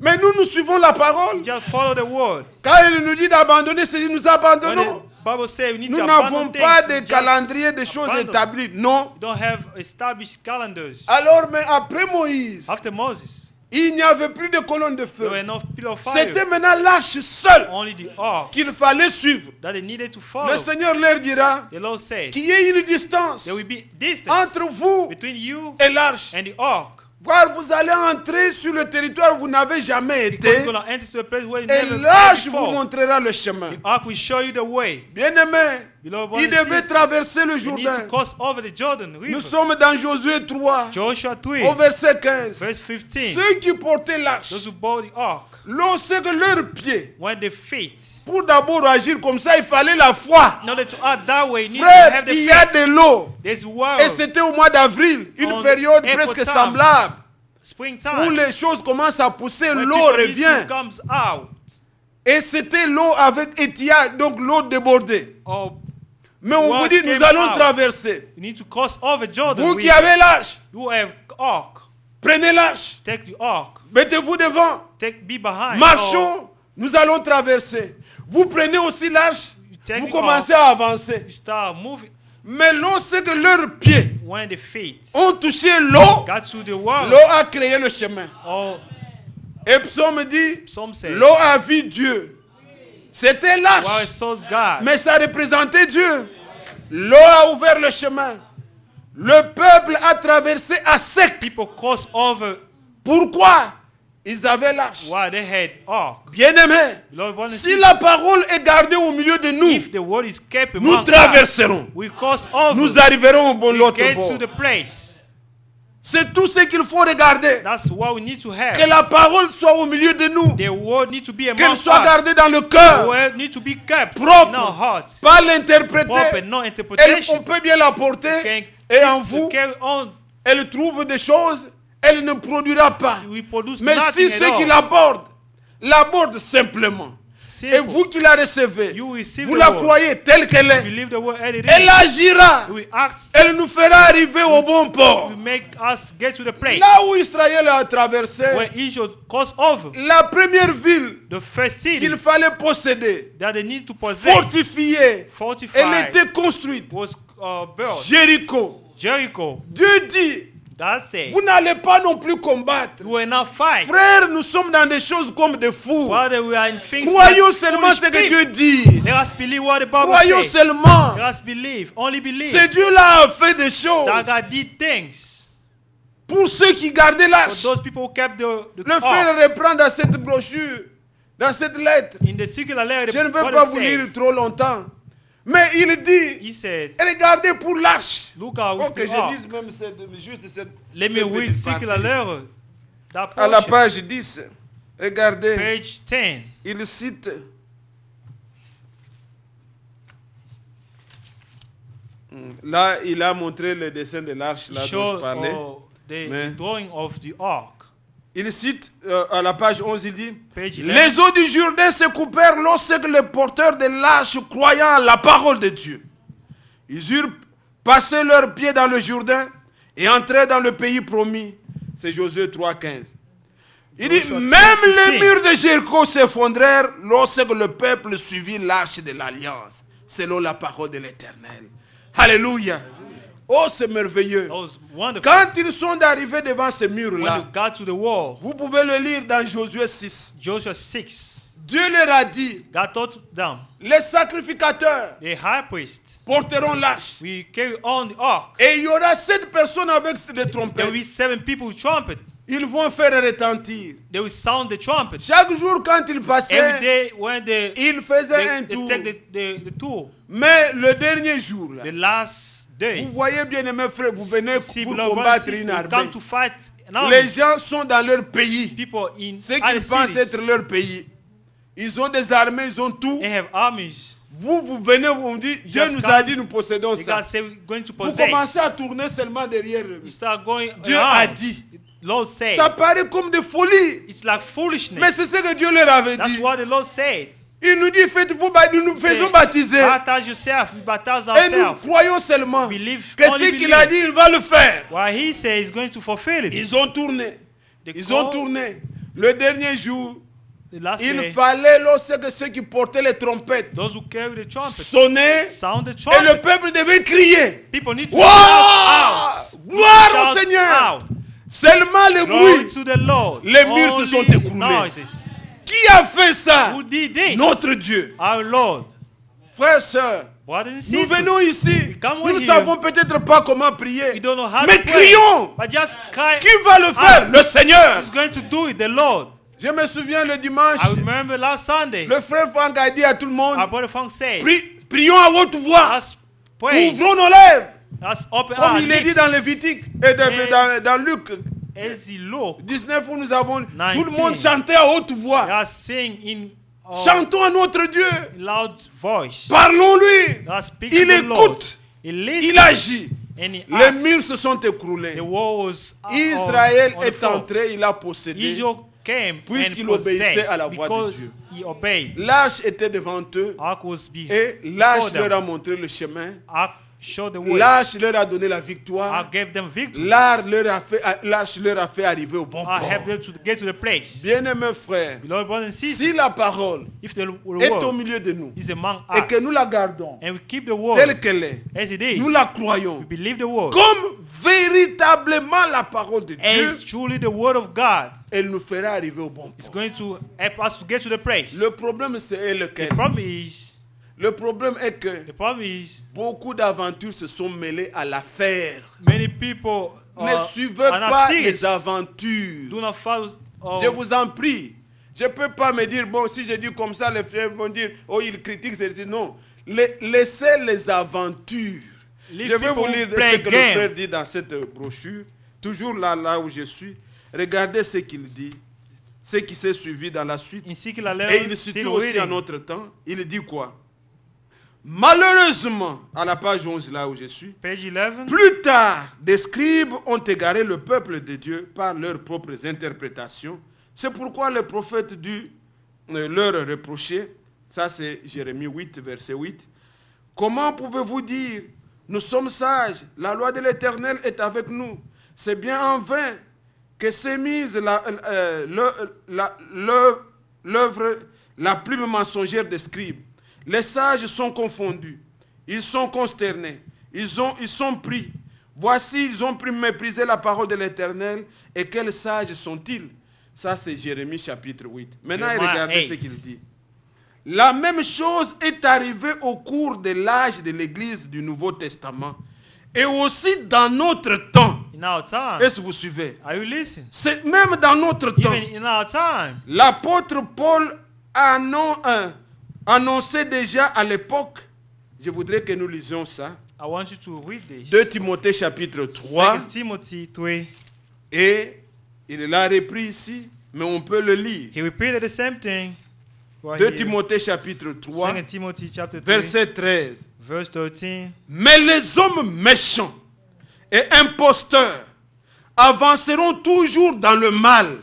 Mais nous suivons la parole. Just follow the word. Quand il nous dit d'abandonner, c'est nous When abandonnons. the Bible says we need Nous to n'avons abandon pas things, de we just calendrier des choses abandon. établies. Non. We don't have established calendars. Alors, mais après Moïse, After Moses, il n'y avait plus de colonne de there feu. were no pillar of fire. C'était maintenant l'arche seule Only the ark qu'il fallait suivre. that they needed to Le follow. Seigneur leur dira The Lord said qu'il y ait une distance there will be distance entre vous between you et l'arche. and the ark. Car vous allez entrer sur le territoire où vous n'avez jamais Because été. you're going to enter to a place where you Et never been l'arche vous before. montrera le chemin. The ark will show you the way. Bien-aimés, Beloved brothers il and devait sisters, traverser le you need to Jourdain. cross over the Jordan Nous River. sommes dans Josué 3, Joshua 3, au verset 15. verse 15. Ceux qui portaient l'arche, Those who bore the ark, l'eau c'est que leurs pieds, when they feet, pour d'abord agir comme ça, il fallait la foi. in order to act that way, you need to Frère, have the il y a faith. de l'eau. There's Et water, c'était au mois d'avril, une On période April presque time. semblable, où springtime, les choses commencent à pousser, when l'eau people need revient. to comes out. Et c'était l'eau avec étiage, donc l'eau débordée. Or Mais on What vous dit, came nous allons out? traverser. you need to cross over Jordan. Vous with- qui avez l'arche, You have ark. prenez l'arche, Take the ark. mettez-vous devant, Be behind. Or marchons, nous allons traverser. Vous prenez aussi l'arche, take vous it commencez à avancer. you start moving. Mais l'eau, c'est que leurs pieds When the feet ont touché l'eau, got to the water, l'eau a créé le chemin. or Et Psaume dit, some say, l'eau a vu Dieu. C'était well, it l'arche, shows God. mais ça représentait Dieu. L'eau a ouvert le chemin. Le peuple a traversé à sec. People cross over Pourquoi? Ils avaient l'arche. while they had ark. Bien-aimés, Beloved brothers and si sisters, la parole est gardée au milieu de nous, if the word is kept nous among us, traverserons. we cross over. Nous arriverons au bon We l'autre get bord. to the place. C'est tout ce qu'il faut regarder. That's what we need to Que have. la parole soit au milieu de nous. The word need to be among Qu'elle us. soit gardée dans le The cœur. word need to be kept Propre. in our hearts. Pas Proper, l'interpréter. no On interpretation. peut bien la porter. Can Et en vous, carry on. elle trouve des choses. Elle ne produira pas. We produce Mais nothing si at ceux qui all. l'abordent simplement. Simple. Et vous qui la recevez, You receive vous the la word. croyez telle qu'elle est. Believe the word as it Elle is. agira. We ask. Elle nous fera arriver au bon port. We make us get to the place Là où Israël a traversé, where Israel cross over. la première ville The first city qu'il fallait posséder, that they need to possess, fortifiée, elle fortified, était construite. was built. Jéricho. Jericho. Dieu dit, That said, vous n'allez pas non plus combattre. you will not fight. Frères, nous sommes dans des choses comme des fous. Rather, we are in things Croyons like seulement foolish ce que people. Dieu dit. Let us believe what the Bible Croyons says. seulement. Let us believe. Only believe C'est Dieu-là a fait des choses that God did things pour ceux qui gardaient for l'arche. those people who kept the Le ark. frère reprend dans cette brochure, dans cette lettre. In the circular letter, Je ne the vais Bible pas vous said, lire trop longtemps. Mais il dit, he said, regardez pour l'arche. look out with Ok, the je ark. lise même juste cette Let me cette read petite circular partie. letter. That À la portion, page 10, regardez, page 10. il cite là, il a montré le dessin de l'arche là dont je Show parlais. the Mais- drawing of the ark. Il cite à la page 11, il dit Page 11. les eaux du Jourdain se coupèrent lorsque les porteurs de l'arche croyant à la parole de Dieu. Ils eurent passé leurs pieds dans le Jourdain et entré dans le pays promis. C'est Josué 3,15. Il dit, Joshua même 3:15. les murs de Jéricho s'effondrèrent lorsque le peuple suivit l'arche de l'alliance, selon la parole de l'Éternel. Alléluia. Oh, c'est merveilleux. That was wonderful. Quand ils sont arrivés devant ces When murs-là, you got to the wall, vous pouvez le lire dans Josué 6. Joshua 6, Dieu leur a dit, God told them, les sacrificateurs the high priest, porteront l'arche. we carry on the ark. Et il y aura 7 personnes avec des There will trompettes. be 7 people with trumpet. Ils vont faire retentir. They will sound the trumpet. Chaque jour, quand ils Every passaient, day when ils faisaient un they tour. take the tour, Mais le dernier jour, là, the last day, vous voyez bien, mes frères, vous venez see, pour beloved brothers and combattre sisters, une we armée. come to fight an army. Les gens sont dans leur pays. People in Ceux other qui pensent cities, être leur pays. Ils ont des armées, ils ont tout. they have armies. Vous venez, vous me dites, Dieu just nous come. a dit, nous possédons The ça. God said we're going to Vous commencez possess. à tourner seulement derrière eux. You start going Dieu a around. dit. The Lord said, Ça paraît comme de folie. it's like Mais foolishness. c'est ce que Dieu leur avait That's dit. what the Lord said. Il nous dit, faites-vous, nous nous Say, faisons baptiser. baptize yourself. We baptize Et nous ourselves. croyons seulement Believe, que only ce qu'il a believe. dit, il va le faire. What he says he's going to fulfill it. Ils ont tourné. The Ils ont call- tourné. Le dernier jour, The last il day, fallait lorsque ceux qui portaient les trompettes those who carry the trumpet sonnaient sound the et le trumpet. peuple devait crier. People need to Wow! shout out. Gloire au Shout Seigneur. out. Seulement le Glory bruit. to the Lord. Les murs se sont Only écroulés. noises. Qui a fait ça? Who did this? Notre Dieu. Our Lord. Frères, sœurs, Brothers and nous sisters. venons ici. come Nous ne here. savons peut-être pas comment prier. We don't know how Mais to pray. crions. But just cry. Qui va le faire? Le Seigneur. Who's going to do it? The Lord. Je me souviens le dimanche, I remember last Sunday, le frère Franck a dit à tout le monde, our brother Frank said, prions à haute voix. let's pray. Ouvrons nos lèvres. Let's open Comme our il est dit lips. dans Lévitique et dans Luc As he look, 19 où nous avons, tout le 19. monde chantait à haute voix. let's sing in Chantons à notre Dieu. loud voice. Parlons-lui. Let's speak Il to the Lord. écoute. He Il listens. agit. And he Les acts. murs se sont écroulés. The wall was Israël on the est floor. entré, il a possédé. Israel came Puisqu'il and obéissait possessed à la voix de because Dieu. he obeyed. L'arche était devant eux Ark was et l'arche them. leur a montré le chemin. Ark showed the way. L'arche leur a donné la victoire. Ark gave them victory. L'arche leur a fait arriver au bon Ark helped port. them to get to the place. Bien-aimés frères, Beloved brothers and sisters, si la parole if the est au word milieu de nous is among et que nous us la gardons and we keep the word telle qu'elle est, as it is, nous la croyons we believe the word comme véritablement la parole de Dieu, as truly the word of God, elle nous fera arriver au bon it's port. going to help us to get to the place. Le problème c'est lequel? The problem is, Le problème est que the problem is beaucoup d'aventures se sont mêlées à l'affaire. many people Ne suivez are not pas serious. les aventures. Do not follow. Je vous en prie. Je ne peux pas me dire, bon, si je dis comme ça, les frères vont dire, oh, ils critiquent. Non. Laissez les aventures. Leave Je vais vous people lire play ce que le game. frère dit dans cette brochure. Toujours là où je suis. Regardez ce qu'il dit. Ce qui s'est suivi dans la suite. In secular Et level, il situe still aussi à reading. notre temps. Il dit quoi? Malheureusement, à la page 11 là où je suis, Page 11. plus tard, des scribes ont égaré le peuple de Dieu par leurs propres interprétations. C'est pourquoi le prophète dut leur reprocher. Ça, c'est Jérémie 8, verset 8. Comment pouvez-vous dire, nous sommes sages, la loi de l'Éternel est avec nous? C'est bien en vain que s'est mise l'œuvre la plus mensongère des scribes. Les sages sont confondus, ils sont consternés, ils sont pris. Voici, ils ont méprisé la parole de l'Éternel, et quels sages sont-ils? Ça, c'est Jérémie chapitre 8. Maintenant, Jeremiah regardez 8. ce qu'il dit. La même chose est arrivée au cours de l'âge de l'Église du Nouveau Testament, et aussi dans notre temps. In our time, Est-ce que vous suivez? are you listening? C'est même dans notre temps. Even in our time, L'apôtre Paul annonçait déjà à l'époque, je voudrais que nous lisions ça, I want you to read this. 2 Timothée chapitre 3, 2 Timothy 3. et il l'a repris ici, mais on peut le lire. He repeated the same thing. Right 2 here. Timothée chapitre 3, 2 Timothy chapter 3, verset 13. verse 13. Mais les hommes méchants et imposteurs avanceront toujours dans le mal,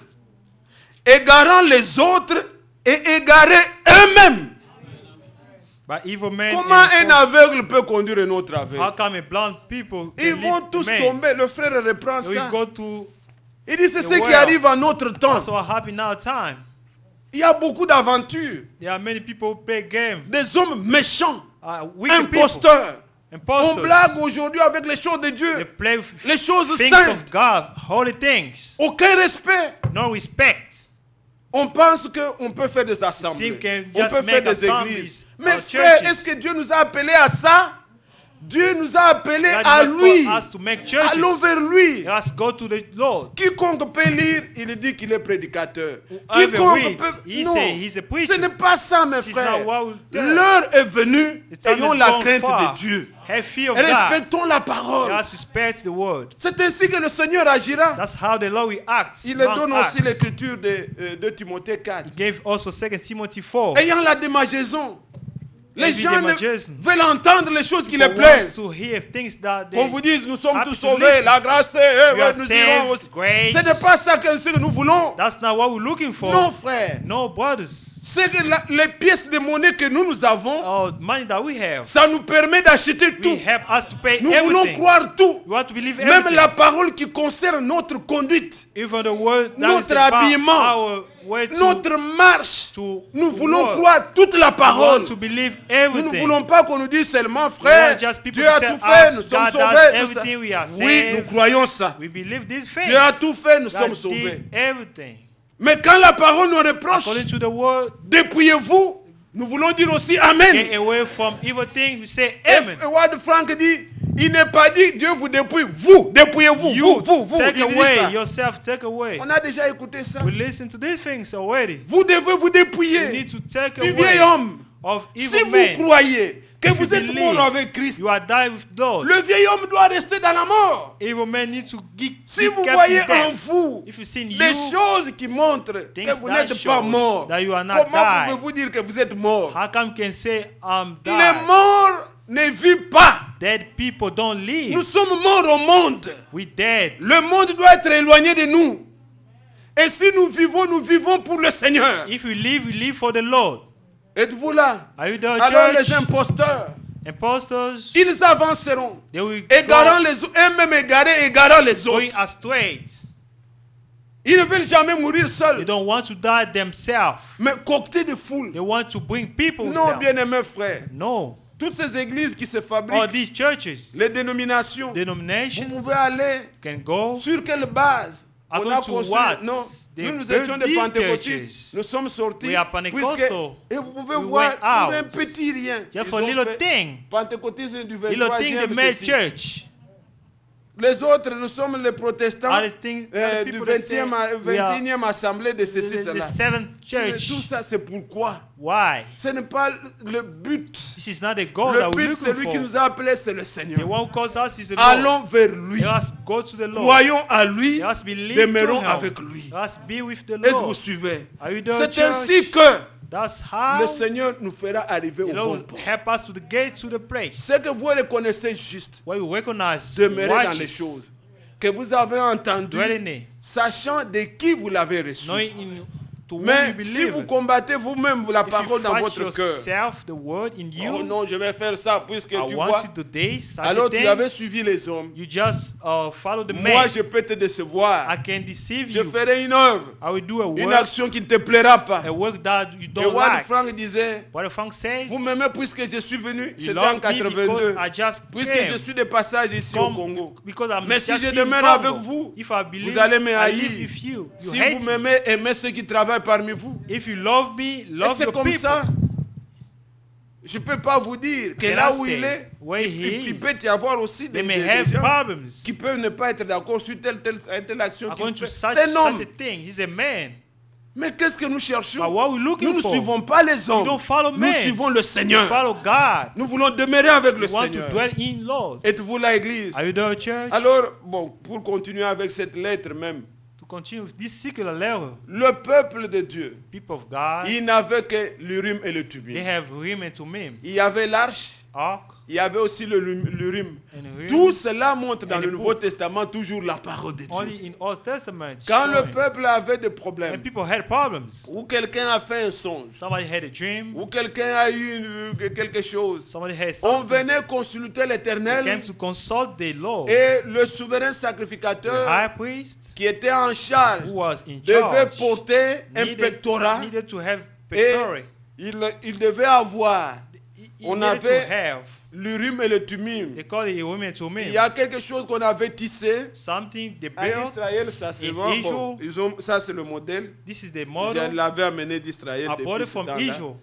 égarant les autres et égarés eux-mêmes. But evil men, Comment un aveugle peut conduire un autre how aveugle? come a blind people Ils can vont lead tous men? tomber. Le frère reprend They will ça. go to, Il dit c'est the ce qui world. arrive à notre temps. that's what happened in our time. Il y a beaucoup d'aventures. There are many people who play game. Des hommes méchants, Wicked people. imposteurs. On Imposters. blague aujourd'hui avec les choses de They Dieu. play Les choses things saintes. of God, holy things. Aucun respect. No respect. On pense qu'on peut faire des assemblées. Think can On just peut faire make des assemblies églises. or Mais frère, churches. est-ce que Dieu nous a appelés à ça? Dieu nous a appelés God à did not lui. call us to make churches. Allons vers lui. Let us go to the Lord. Quiconque peut lire, il dit qu'il est prédicateur. Whoever Quiconque reads, peut... he Non, say he's a preacher. ce n'est pas ça, mes This is frères. not what we tell. L'heure est venue, The time ayons is la gone crainte far. de Dieu. Have fear of God. Respectons la parole. Let us respect the word. C'est ainsi que le Seigneur agira. That's how the Lord will act. Il le among donne us. aussi l'écriture de Timothée 4. He gave also 2 Timothy 4. Ayant la démangeaison. Les Every gens démangeaison. veulent entendre les choses qui les People wants plaisent. to hear things that they On vous dise, nous sommes happy tous to sauvés, listen. la grâce We are nous saved, dirons aussi. grace. Ce n'est pas ça que nous voulons. That's not what we're looking for. Non, frère. No, brothers. c'est que les pièces de monnaie que nous avons, Our money that we have, ça nous permet d'acheter tout. we help us to pay Nous voulons everything. croire tout. We want to believe Même everything. la parole qui concerne notre conduite, Even the word that notre is about habillement, our way notre marche. to Nous voulons work. croire toute la We parole. want to believe Nous everything. ne voulons pas qu'on nous dise seulement, We frère, want just people Dieu a to tout tell fait, us, nous sommes God does sauvés. Tout ça. everything, we are Oui, nous saved. croyons ça. We believe these things. Dieu a tout fait, nous sommes God sauvés. did everything. Mais quand la parole nous reproche, According to the word, dépouillez-vous, nous voulons dire aussi Amen. get away from evil things. We say Et amen. Ward Frank dit, il n'est pas dit Dieu vous dépouille, vous, dépouillez-vous, vous. Take Il dit away ça. yourself, take away. On a déjà écouté ça. We listen to these things already. Vous devez vous You dépouiller need to take du away vieil homme. of Si evil vous men. croyez que If vous you êtes believe mort avec Christ, You are died with Lord. le vieil homme doit rester dans la mort. Evil men need to get Si vous kept voyez in en death. vous If you see in des you choses qui montrent things que vous that n'êtes pas shows mort, that you are not comment died, pouvez-vous dire que vous êtes mort? how come you can say I'm Les died? morts ne vivent pas. Dead people don't live. Nous sommes morts au monde. We dead. Le monde doit être éloigné de nous. Et si nous vivons pour le Seigneur. If we live for the Lord. Êtes-vous là? Are you the Alors church? les imposteurs, Impostors, ils avanceront, they will égarant go les autres, et même égarant les going autres. astray. Ils ne veulent jamais mourir They seuls, don't want to die themselves. mais coctés de foule. They want to bring people with Non, them. bien-aimés frères, No. toutes ces églises qui se All fabriquent, these churches, les dénominations, vous denominations, pouvez aller can go sur quelle base? On a according to construit. what Non, they nous built étions des these pentecôtistes. churches. Nous sommes sortis. We are Pentecostal. Et vous pouvez We voir went pour un out. petit rien. Just Ils for a ont little fait thing. Pentecôtisme du Little thing they 23e made ceci. church. Les autres, nous sommes les protestants Other thing, other du people that say 21e assemblée de ceci, the cela. seventh Mais church. tout ça, c'est pourquoi? Why? Ce n'est pas le but. This is not the goal Le that we're but, looking celui qui for. nous a appelés, c'est le The Seigneur. one who calls us is the Lord. Allons vers lui. Let us go to the Lord. Croyons à lui. Let us believe Demeurons to him. avec lui. Let us be with the Est-ce que vous Lord. suivez? Are you the C'est church? ainsi que That's how le Seigneur nous fera arriver the au Lord bon will port. help us to the gates to the place Ce que vous reconnaissez juste, where we recognize demeurez dans les righteous, choses que vous avez entendues, dwell in it, sachant de qui vous l'avez reçu. knowing in to whom Mais you si believe. vous combattez vous-même la If you parole dans fight votre cœur, yourself, the word in you, oh non, je vais faire ça puisque I tu want vois, it today, such alors a tu thing, avais suivi les hommes. you just follow the Moi, man. je peux te décevoir. I can deceive Je you. ferai une œuvre, I will do a une work, action qui ne te plaira pas. a work that you Et don't Ward like. Frank disait, What the Frank said, vous m'aimez puisque je suis venu, you c'était en love me because 82, I just puisque came. je suis de passage ici au Congo. Because I'm Mais si just je in demeure Congo. avec vous, If I believe, vous allez me I haïr. live with you. You Si hate vous me. m'aimez, aimez ceux qui travaillent parmi vous. If you love me, Et love c'est your comme people. ça. Je ne peux pas vous dire que Can là I où say, il est, where he il is, peut y avoir aussi They des may have gens problems. qui peuvent ne pas être d'accord sur telle action According qu'il to fait. such, C'est un homme. such a thing, he's a man. Mais qu'est-ce que nous cherchons? But what we're looking Nous ne for, suivons pas les hommes. we don't follow Nous men. suivons le Seigneur. Follow God. Nous voulons demeurer avec le We want to Seigneur. dwell in Lord. Êtes-vous là, Église? Are you there, church? Alors, bon, pour continuer avec cette lettre même, To continue with this secular level, le peuple de Dieu, people of God, il n'avait que l'Urim et le they Thummim. have Urim and Thummim, Il y avait l'arche, Ark il y avait aussi l'Urim. and Urim. Tout cela montre dans And le the Nouveau book. Testament toujours la parole de Dieu. Only in Old Testament, Quand le showing peuple avait des when problèmes, people had problems, ou quelqu'un a fait un songe, somebody had a dream, ou quelqu'un a eu quelque chose, somebody had on something, venait consulter they came l'Éternel to consult the Lord. et le souverain The sacrificateur high priest, qui était en charge who was in devait charge, porter un pectorat needed to have et pectoral. il devait avoir He on needed to avait have. l'Urim et le Thummim. They call it Urim and Il Thummim. y a quelque chose qu'on avait tissé Something they en built Israël, ça c'est in bon. Israel. Ça c'est le modèle. This is the Je model. l'avais amené d'Israël I bought depuis it ce from temps-là. Israel.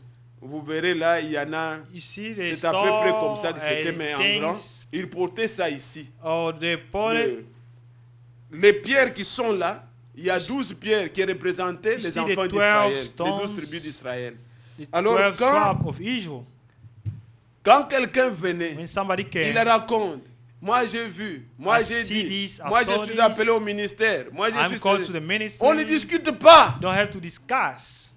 Vous verrez là, il y en a. You see, they C'est à peu près comme ça store que c'était, mais en grand. things. Ils portaient ça ici. Oh, they bought it. Les pierres qui sont là, il y a 12 pierres qui représentaient You les see enfants the 12 d'Israël, les 12 stones. tribus d'Israël. The Alors, 12 quand- tribes of Israel. Quand quelqu'un venait, When somebody il came, raconte. Moi j'ai vu, moi I j'ai see dit, this, I moi saw je suis this. appelé au ministère, moi je I'm suis. called to the ministry. On ne discute pas. Don't have to discuss.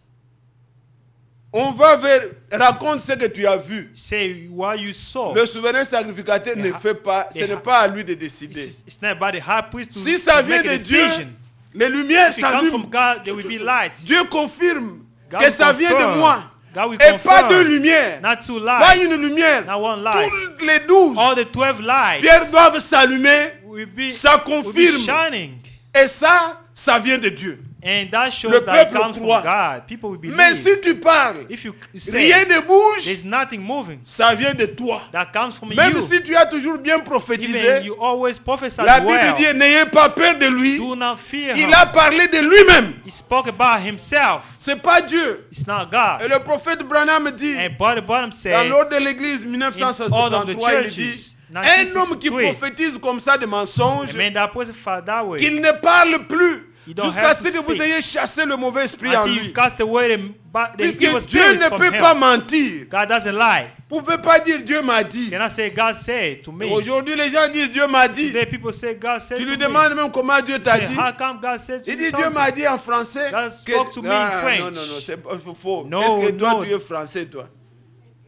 On va vers, raconte ce que tu as vu. Say what you saw. Le souverain sacrificateur ne fait pas, ce n'est pas à lui de décider. It's not about the high priest Si ça to vient make a de Dieu, decision. les lumières If it comes from s'allument. God, there will be lights. Dieu confirme God que will ça vient de confirm. moi. God will Et pas confirm. deux lumières. Not two Pas lights. une lumière. Not one light. Toutes les 12 All the 12 lights pierres doivent s'allumer. Ça will be confirme. shining. Et ça vient de Dieu. And that shows Le that it peuple comes from croit. God. People will believe. Mais si tu parles, If you say rien ne bouge, there's nothing moving, ça vient de toi. that comes from Même you. si tu as toujours bien prophétisé, Even you always prophesy la Bible well. dit n'ayez pas peur de lui. Do not fear Il him. a parlé de lui-même. He spoke about himself. C'est pas Dieu. It's not Et God. le prophète Branham dit, And Brother Branham dans said, l'ordre de l'église in all of the 1963, il churches, dit, un homme qui 1963, prophétise comme ça de mensonges, a man that prophesied that way, qu'il ne parle plus You don't jusqu'à have ce to que vous speak. ayez chassé le mauvais esprit en until you lui. cast away the evil Puisque Dieu spirits ne from peut pas him. mentir. God doesn't lie. Vous ne pouvez pas dire Dieu m'a dit. Can I say God said to me? Aujourd'hui, les gens disent Dieu m'a dit. Today people say God said Tu to lui me. demandes même comment Dieu t'a Say, dit. how come God said to Il me dit Dieu something? m'a dit en français. God spoke to me in French. Non, c'est faux. No, Est-ce que toi no. tu es français, toi?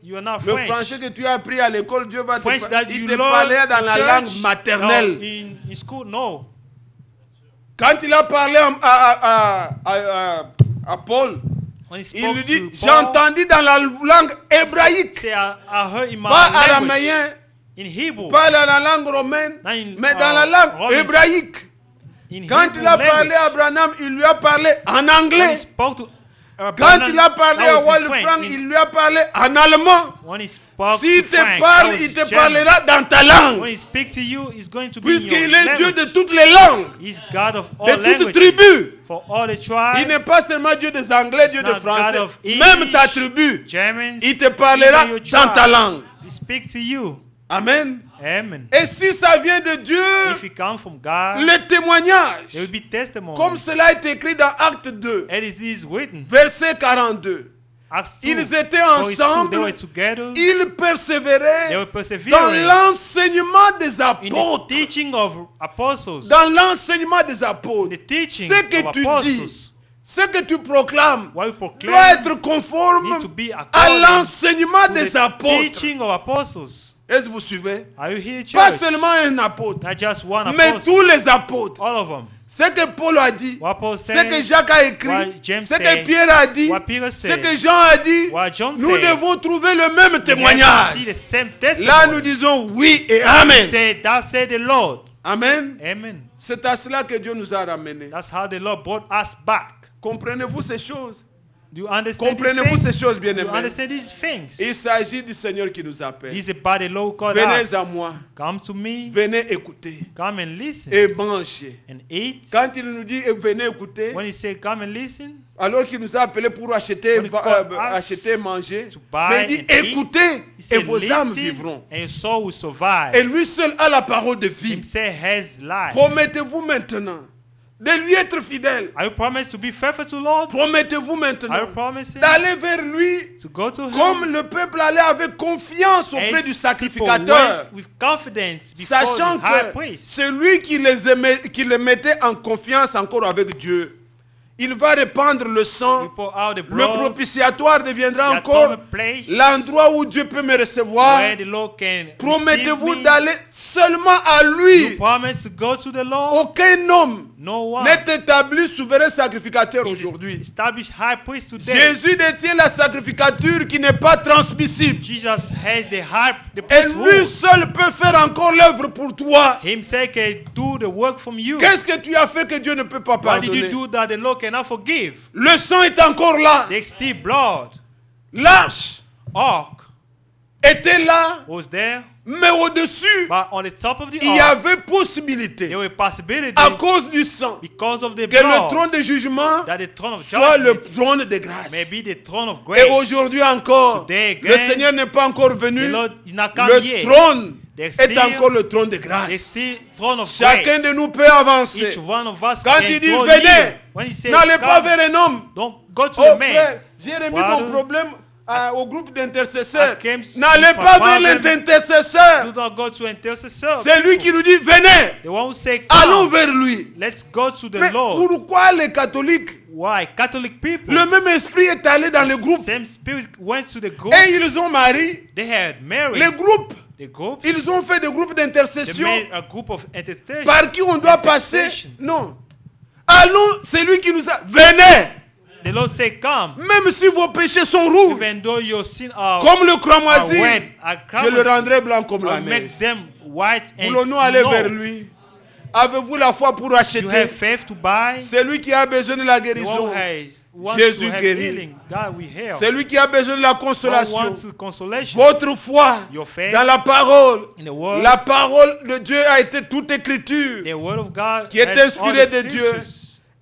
You are not Le French. français que tu as appris à l'école, Dieu va French that il you te learn parlait dans in la church, langue maternelle. no, in school, no. Quand il a parlé à Paul, When he il spoke lui dit, to j'ai Paul, entendu dans la langue hébraïque, say, I heard in my pas language, araméen, in Hebrew, pas dans la langue romaine, not in, mais dans la langue Roman, hébraïque. in Quand Hebrew il a parlé language. à Branham, il lui a parlé en When he anglais. spoke to Quand Branham, il a parlé that à was in Wolfgang, French. il lui a parlé en allemand. When he spoke S'il to te Frank, parle, that was il te German. parlera dans ta langue. When he speaks to you, he's going to be in your Puisqu'il est Dieu de language. toutes les langues, He's God of all de toutes languages, tribus. for all the Il tribes, n'est pas seulement Dieu des Anglais, Dieu des not Français. God of Même ta English, tribu, Germans, il te parlera even your dans ta tribe. langue. He speaks to you. Amen. Amen. Et si ça vient de Dieu, If it comes from God, le témoignage, there will be testimony. comme cela est écrit dans Acte 2, And it is written. verset 42. Acts 2, Ils étaient 42, they ensemble, were together. ils They persévéraient were dans persevering l'enseignement des in the apôtres. teaching of apostles. Dans l'enseignement des In apôtres. the teaching Ce que of tu apostles. dis, ce que tu proclames, What we doit proclaim être conforme need to be à according l'enseignement to des the apôtres. teaching of apostles. Est-ce que vous suivez? Are you here, Pas church? seulement un apôtre, Not just one mais apostle. tous les apôtres. All of them. Ce que Paul a dit, What Paul ce que said, Jacques a écrit, what James ce que said, Pierre a dit, what Peter ce said, que Jean a dit, what John nous said. devons trouver le même We have to see témoignage. the same testimony. Là, nous disons oui et We amen. say, that said the Lord. Amen. Amen. C'est à cela que Dieu nous a ramenés. That's how the Lord brought us back. Comprenez-vous ces choses? Do you understand Comprenez-vous these ces things? choses, Do bien-aimés? you understand these things? Il s'agit du Seigneur qui nous appelle. He's about the Lord called Venez us. à moi. Come to me. Venez écouter Come and listen. et manger. And eat. Quand il nous dit venez écouter, When he said come and listen, alors qu'il nous a appelés pour acheter, When he called us acheter et manger, to buy mais il dit and eat, écoutez he et said vos âmes listen vivront. and your soul will survive. Et lui seul a la parole de vie. Himself has life. Promettez-vous maintenant de lui être fidèle. Are you promised to be faithful to the Lord? Promettez-vous Are you maintenant promising d'aller vers lui to go to Him? comme le peuple allait avec confiance auprès As du people sacrificateur, went with confidence before sachant the high que priest. celui qui les mettait en confiance encore avec Dieu, il va répandre le sang. We pour out the Le blood. propitiatoire deviendra The encore atonement place l'endroit où Dieu peut me recevoir. where the Lord can receive Promettez-vous me. d'aller seulement à You lui. promise to go to the Lord? Aucun homme No one. n'est établi souverain sacrificateur Is aujourd'hui. established high priest today. Jésus détient la sacrificature qui n'est pas transmissible. Jesus has the Et lui priesthood. seul peut faire encore l'œuvre pour toi. Himself can do the work from you. Qu'est-ce que tu as fait que Dieu ne peut pas What did you pardonner? do that the Lord cannot forgive? Le sang est encore là. There's still blood. L'arche Ark était là, was there, mais au-dessus, but on the top of the il y ark, avait possibilité, there were possibility à cause du sang, because of the que le blood trône de jugement that the throne of soit le judgment trône de grâce. may be the throne of grace. Et aujourd'hui encore, Today le again, Seigneur n'est pas encore the venu. Lord is not come Le yet. trône There's est still- encore le trône de There's grâce. still throne of Chacun grace. de nous peut avancer. Each one of us Quand can il dit go venez, near. When he says n'allez pas come, vers un homme. don't go to Oh a man. frère, j'ai remis Brother, mon problème au groupe d'intercesseurs. I came to N'allez my pas vers problem. l'intercesseur. Do not go to intercessor. C'est lui qui nous dit venez, The one who say allons come, vers lui. let's go to the Mais Lord. pourquoi les catholiques, Why? Catholic people. le même esprit est allé dans le groupe Same spirit went to the group. et ils ont marié. They had married Les groupes, the groups. ils ont fait des groupes They d'intercession made a group of intercession. par qui on doit passer. Intercession. Non. Allons, c'est lui qui nous a. Venez. The Lord said, come. Même si vos péchés sont rouges, Even though your sin are comme le cramoisi, red, je le rendrai blanc comme la I'll neige. make them white and Voulons-nous aller vers snow. lui? Avez-vous la foi pour You have acheter? faith to buy. Celui qui a besoin de la The one guérison, who wants Jésus to have guérit. healing, God will help. celui qui a besoin de la God consolation, wants consolation. votre foi Your faith dans la parole. in the word. La parole de Dieu a été toute écriture. The word of God Qui est has inspirée all the de Dieu. scriptures.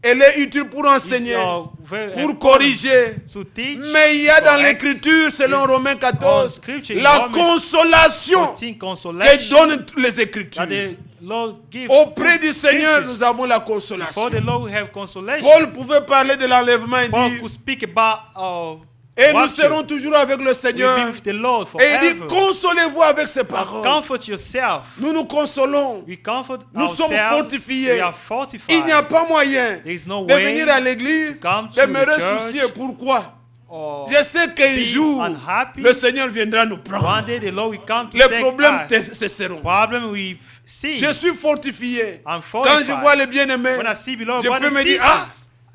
Elle est utile pour It's, enseigner, very pour important corriger. to teach, Mais il y a dans correct. l'écriture, selon It's Romains all 14, scripture in la Romans consolation 14 que consolation donnent les écritures. that the Lord gives. Auprès du Seigneur, scriptures. nous avons la Before consolation. the Lord we have consolation. Paul pouvait parler de l'enlèvement et Paul dire, could speak about et nous rapture. serons toujours avec le We'll be Seigneur. with the Lord Et il dit, forever. consolez-vous avec ces paroles. Comfort yourself. Nous nous consolons. We comfort Nous sommes ourselves. fortifiés. We are fortified. Il n'y a pas moyen There is no de way venir à l'église, come to de me the church. soucier. Pourquoi? or Je sais qu'un be jour, unhappy. le Seigneur viendra nous One prendre. day the Lord will come to Les take problèmes us. cesseront. Problem we see. Je suis fortifié. I'm Quand fortified. je vois les bien-aimés, When I see beloved je brothers peux me and dire, sisters, ah,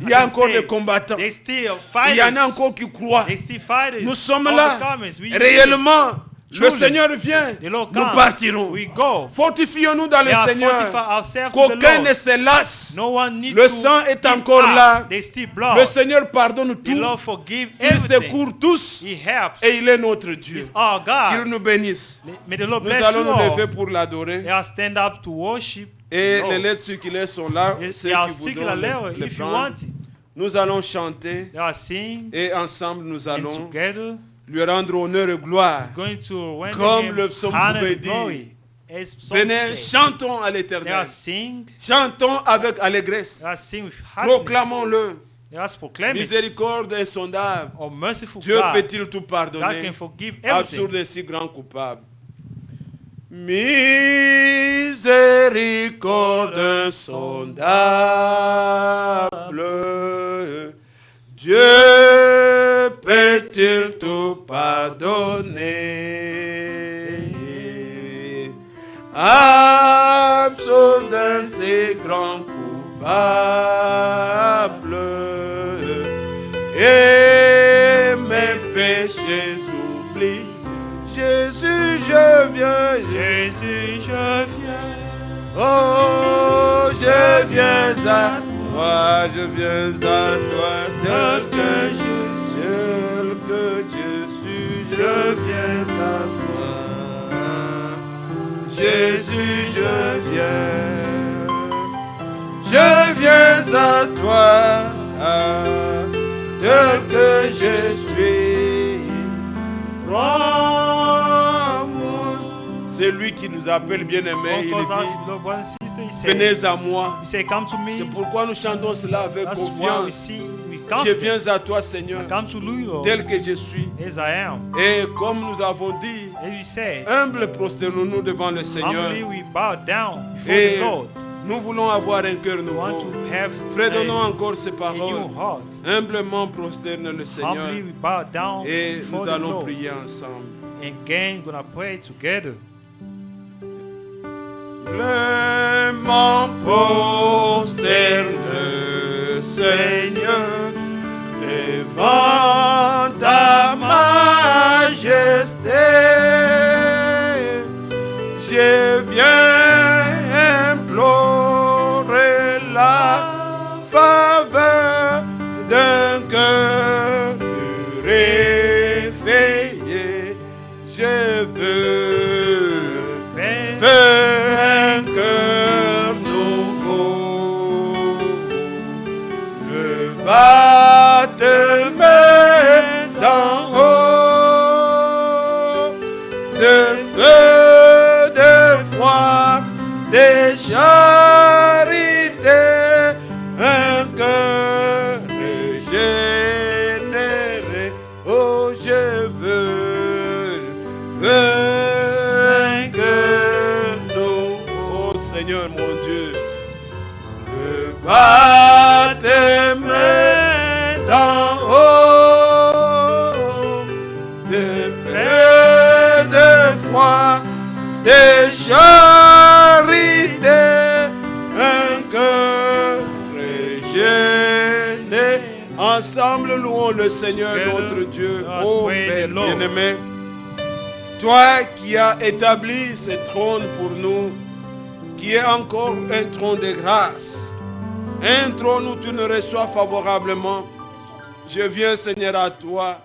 il y a I can encore say, des combattants. they still Il y en a fighters. encore qui croient. They still fighters. Nous sommes All là. the comments, we Réellement, le Truly, Seigneur vient. the Lord Nous comes. partirons. We go. Fortifions-nous dans le They are Seigneur. fortify ourselves to the Qu'aucun Lord. ne se lasse. No one needs Le to sang est give encore up. là. They still blood. Le Seigneur pardonne The tout. Lord forgive Il everything. secourt tous. He helps. Et il est notre Dieu. He's our Qu'il God. nous bénisse. May the Lord Nous bless allons you nous all. lever pour l'adorer. They are stand up to worship. Et the Lord. les lettres circulaires sont là. They Ceux are qui circular voudront letter les if you prendre. want it. Nous allons chanter. They are sing Et ensemble, nous and allons together lui rendre honneur et gloire. going to render Comme him le psaume honor pouvait and dire. glory. As psalm Venez, say. chantons à They l'Éternel. are sing. Chantons avec allégresse. They are sing with happiness. Proclamons-le. They are proclaiming. Miséricorde insondable. Oh merciful Dieu God. peut-il tout God pardonner? can forgive everything. Absurde et si grand coupable. Miséricorde insondable. Dieu peut-il tout pardonner? Absurde et si grand coupable. Et mes péchés oublie. Jésus, je viens. Jésus, je viens. Oh, je viens à toi. Je viens à toi. Tel que je suis, je viens à toi. Jésus, je viens. Je viens à toi. Tel que je suis. Prends-moi. C'est lui qui nous appelle bien-aimés. Il Because us, dit, beloved brothers and sisters, he said, venez à moi. he said, come to C'est me. pourquoi nous chantons cela avec That's why we confiance. see, we come Je to viens à toi, Seigneur, I come to you, Lord, tel que je suis. as I am. Et comme nous avons dit, As you said, humble prosternons-nous devant le Seigneur. humbly we bow down before Et the Lord. nous voulons avoir un cœur We want to nouveau. have Fredonnons a encore ces new paroles. heart. Humblement prosterne le Seigneur. Humbly we bow down Et before nous the allons Lord. prier ensemble. And again, we're gonna pray together. Humblement prosterne, Seigneur, devant ta majesté. Je viens implorer la faveur d'un cœur réveillé. Je veux faire un cœur nouveau. Le baptême d'en haut, de feu, de foi, de charité, un cœur régénéré. Oh, je veux un cœur nouveau. Oh, Seigneur mon Dieu, le baptême d'en haut, de paix, de foi, de charité, un cœur régénéré. Ensemble, louons le Seigneur Together, notre Dieu, let us ô praise Père the Lord. bien-aimé. Toi qui as établi ce trône pour nous, qui est encore un trône de grâce, un trône où tu nous reçois favorablement. Je viens, Seigneur, à toi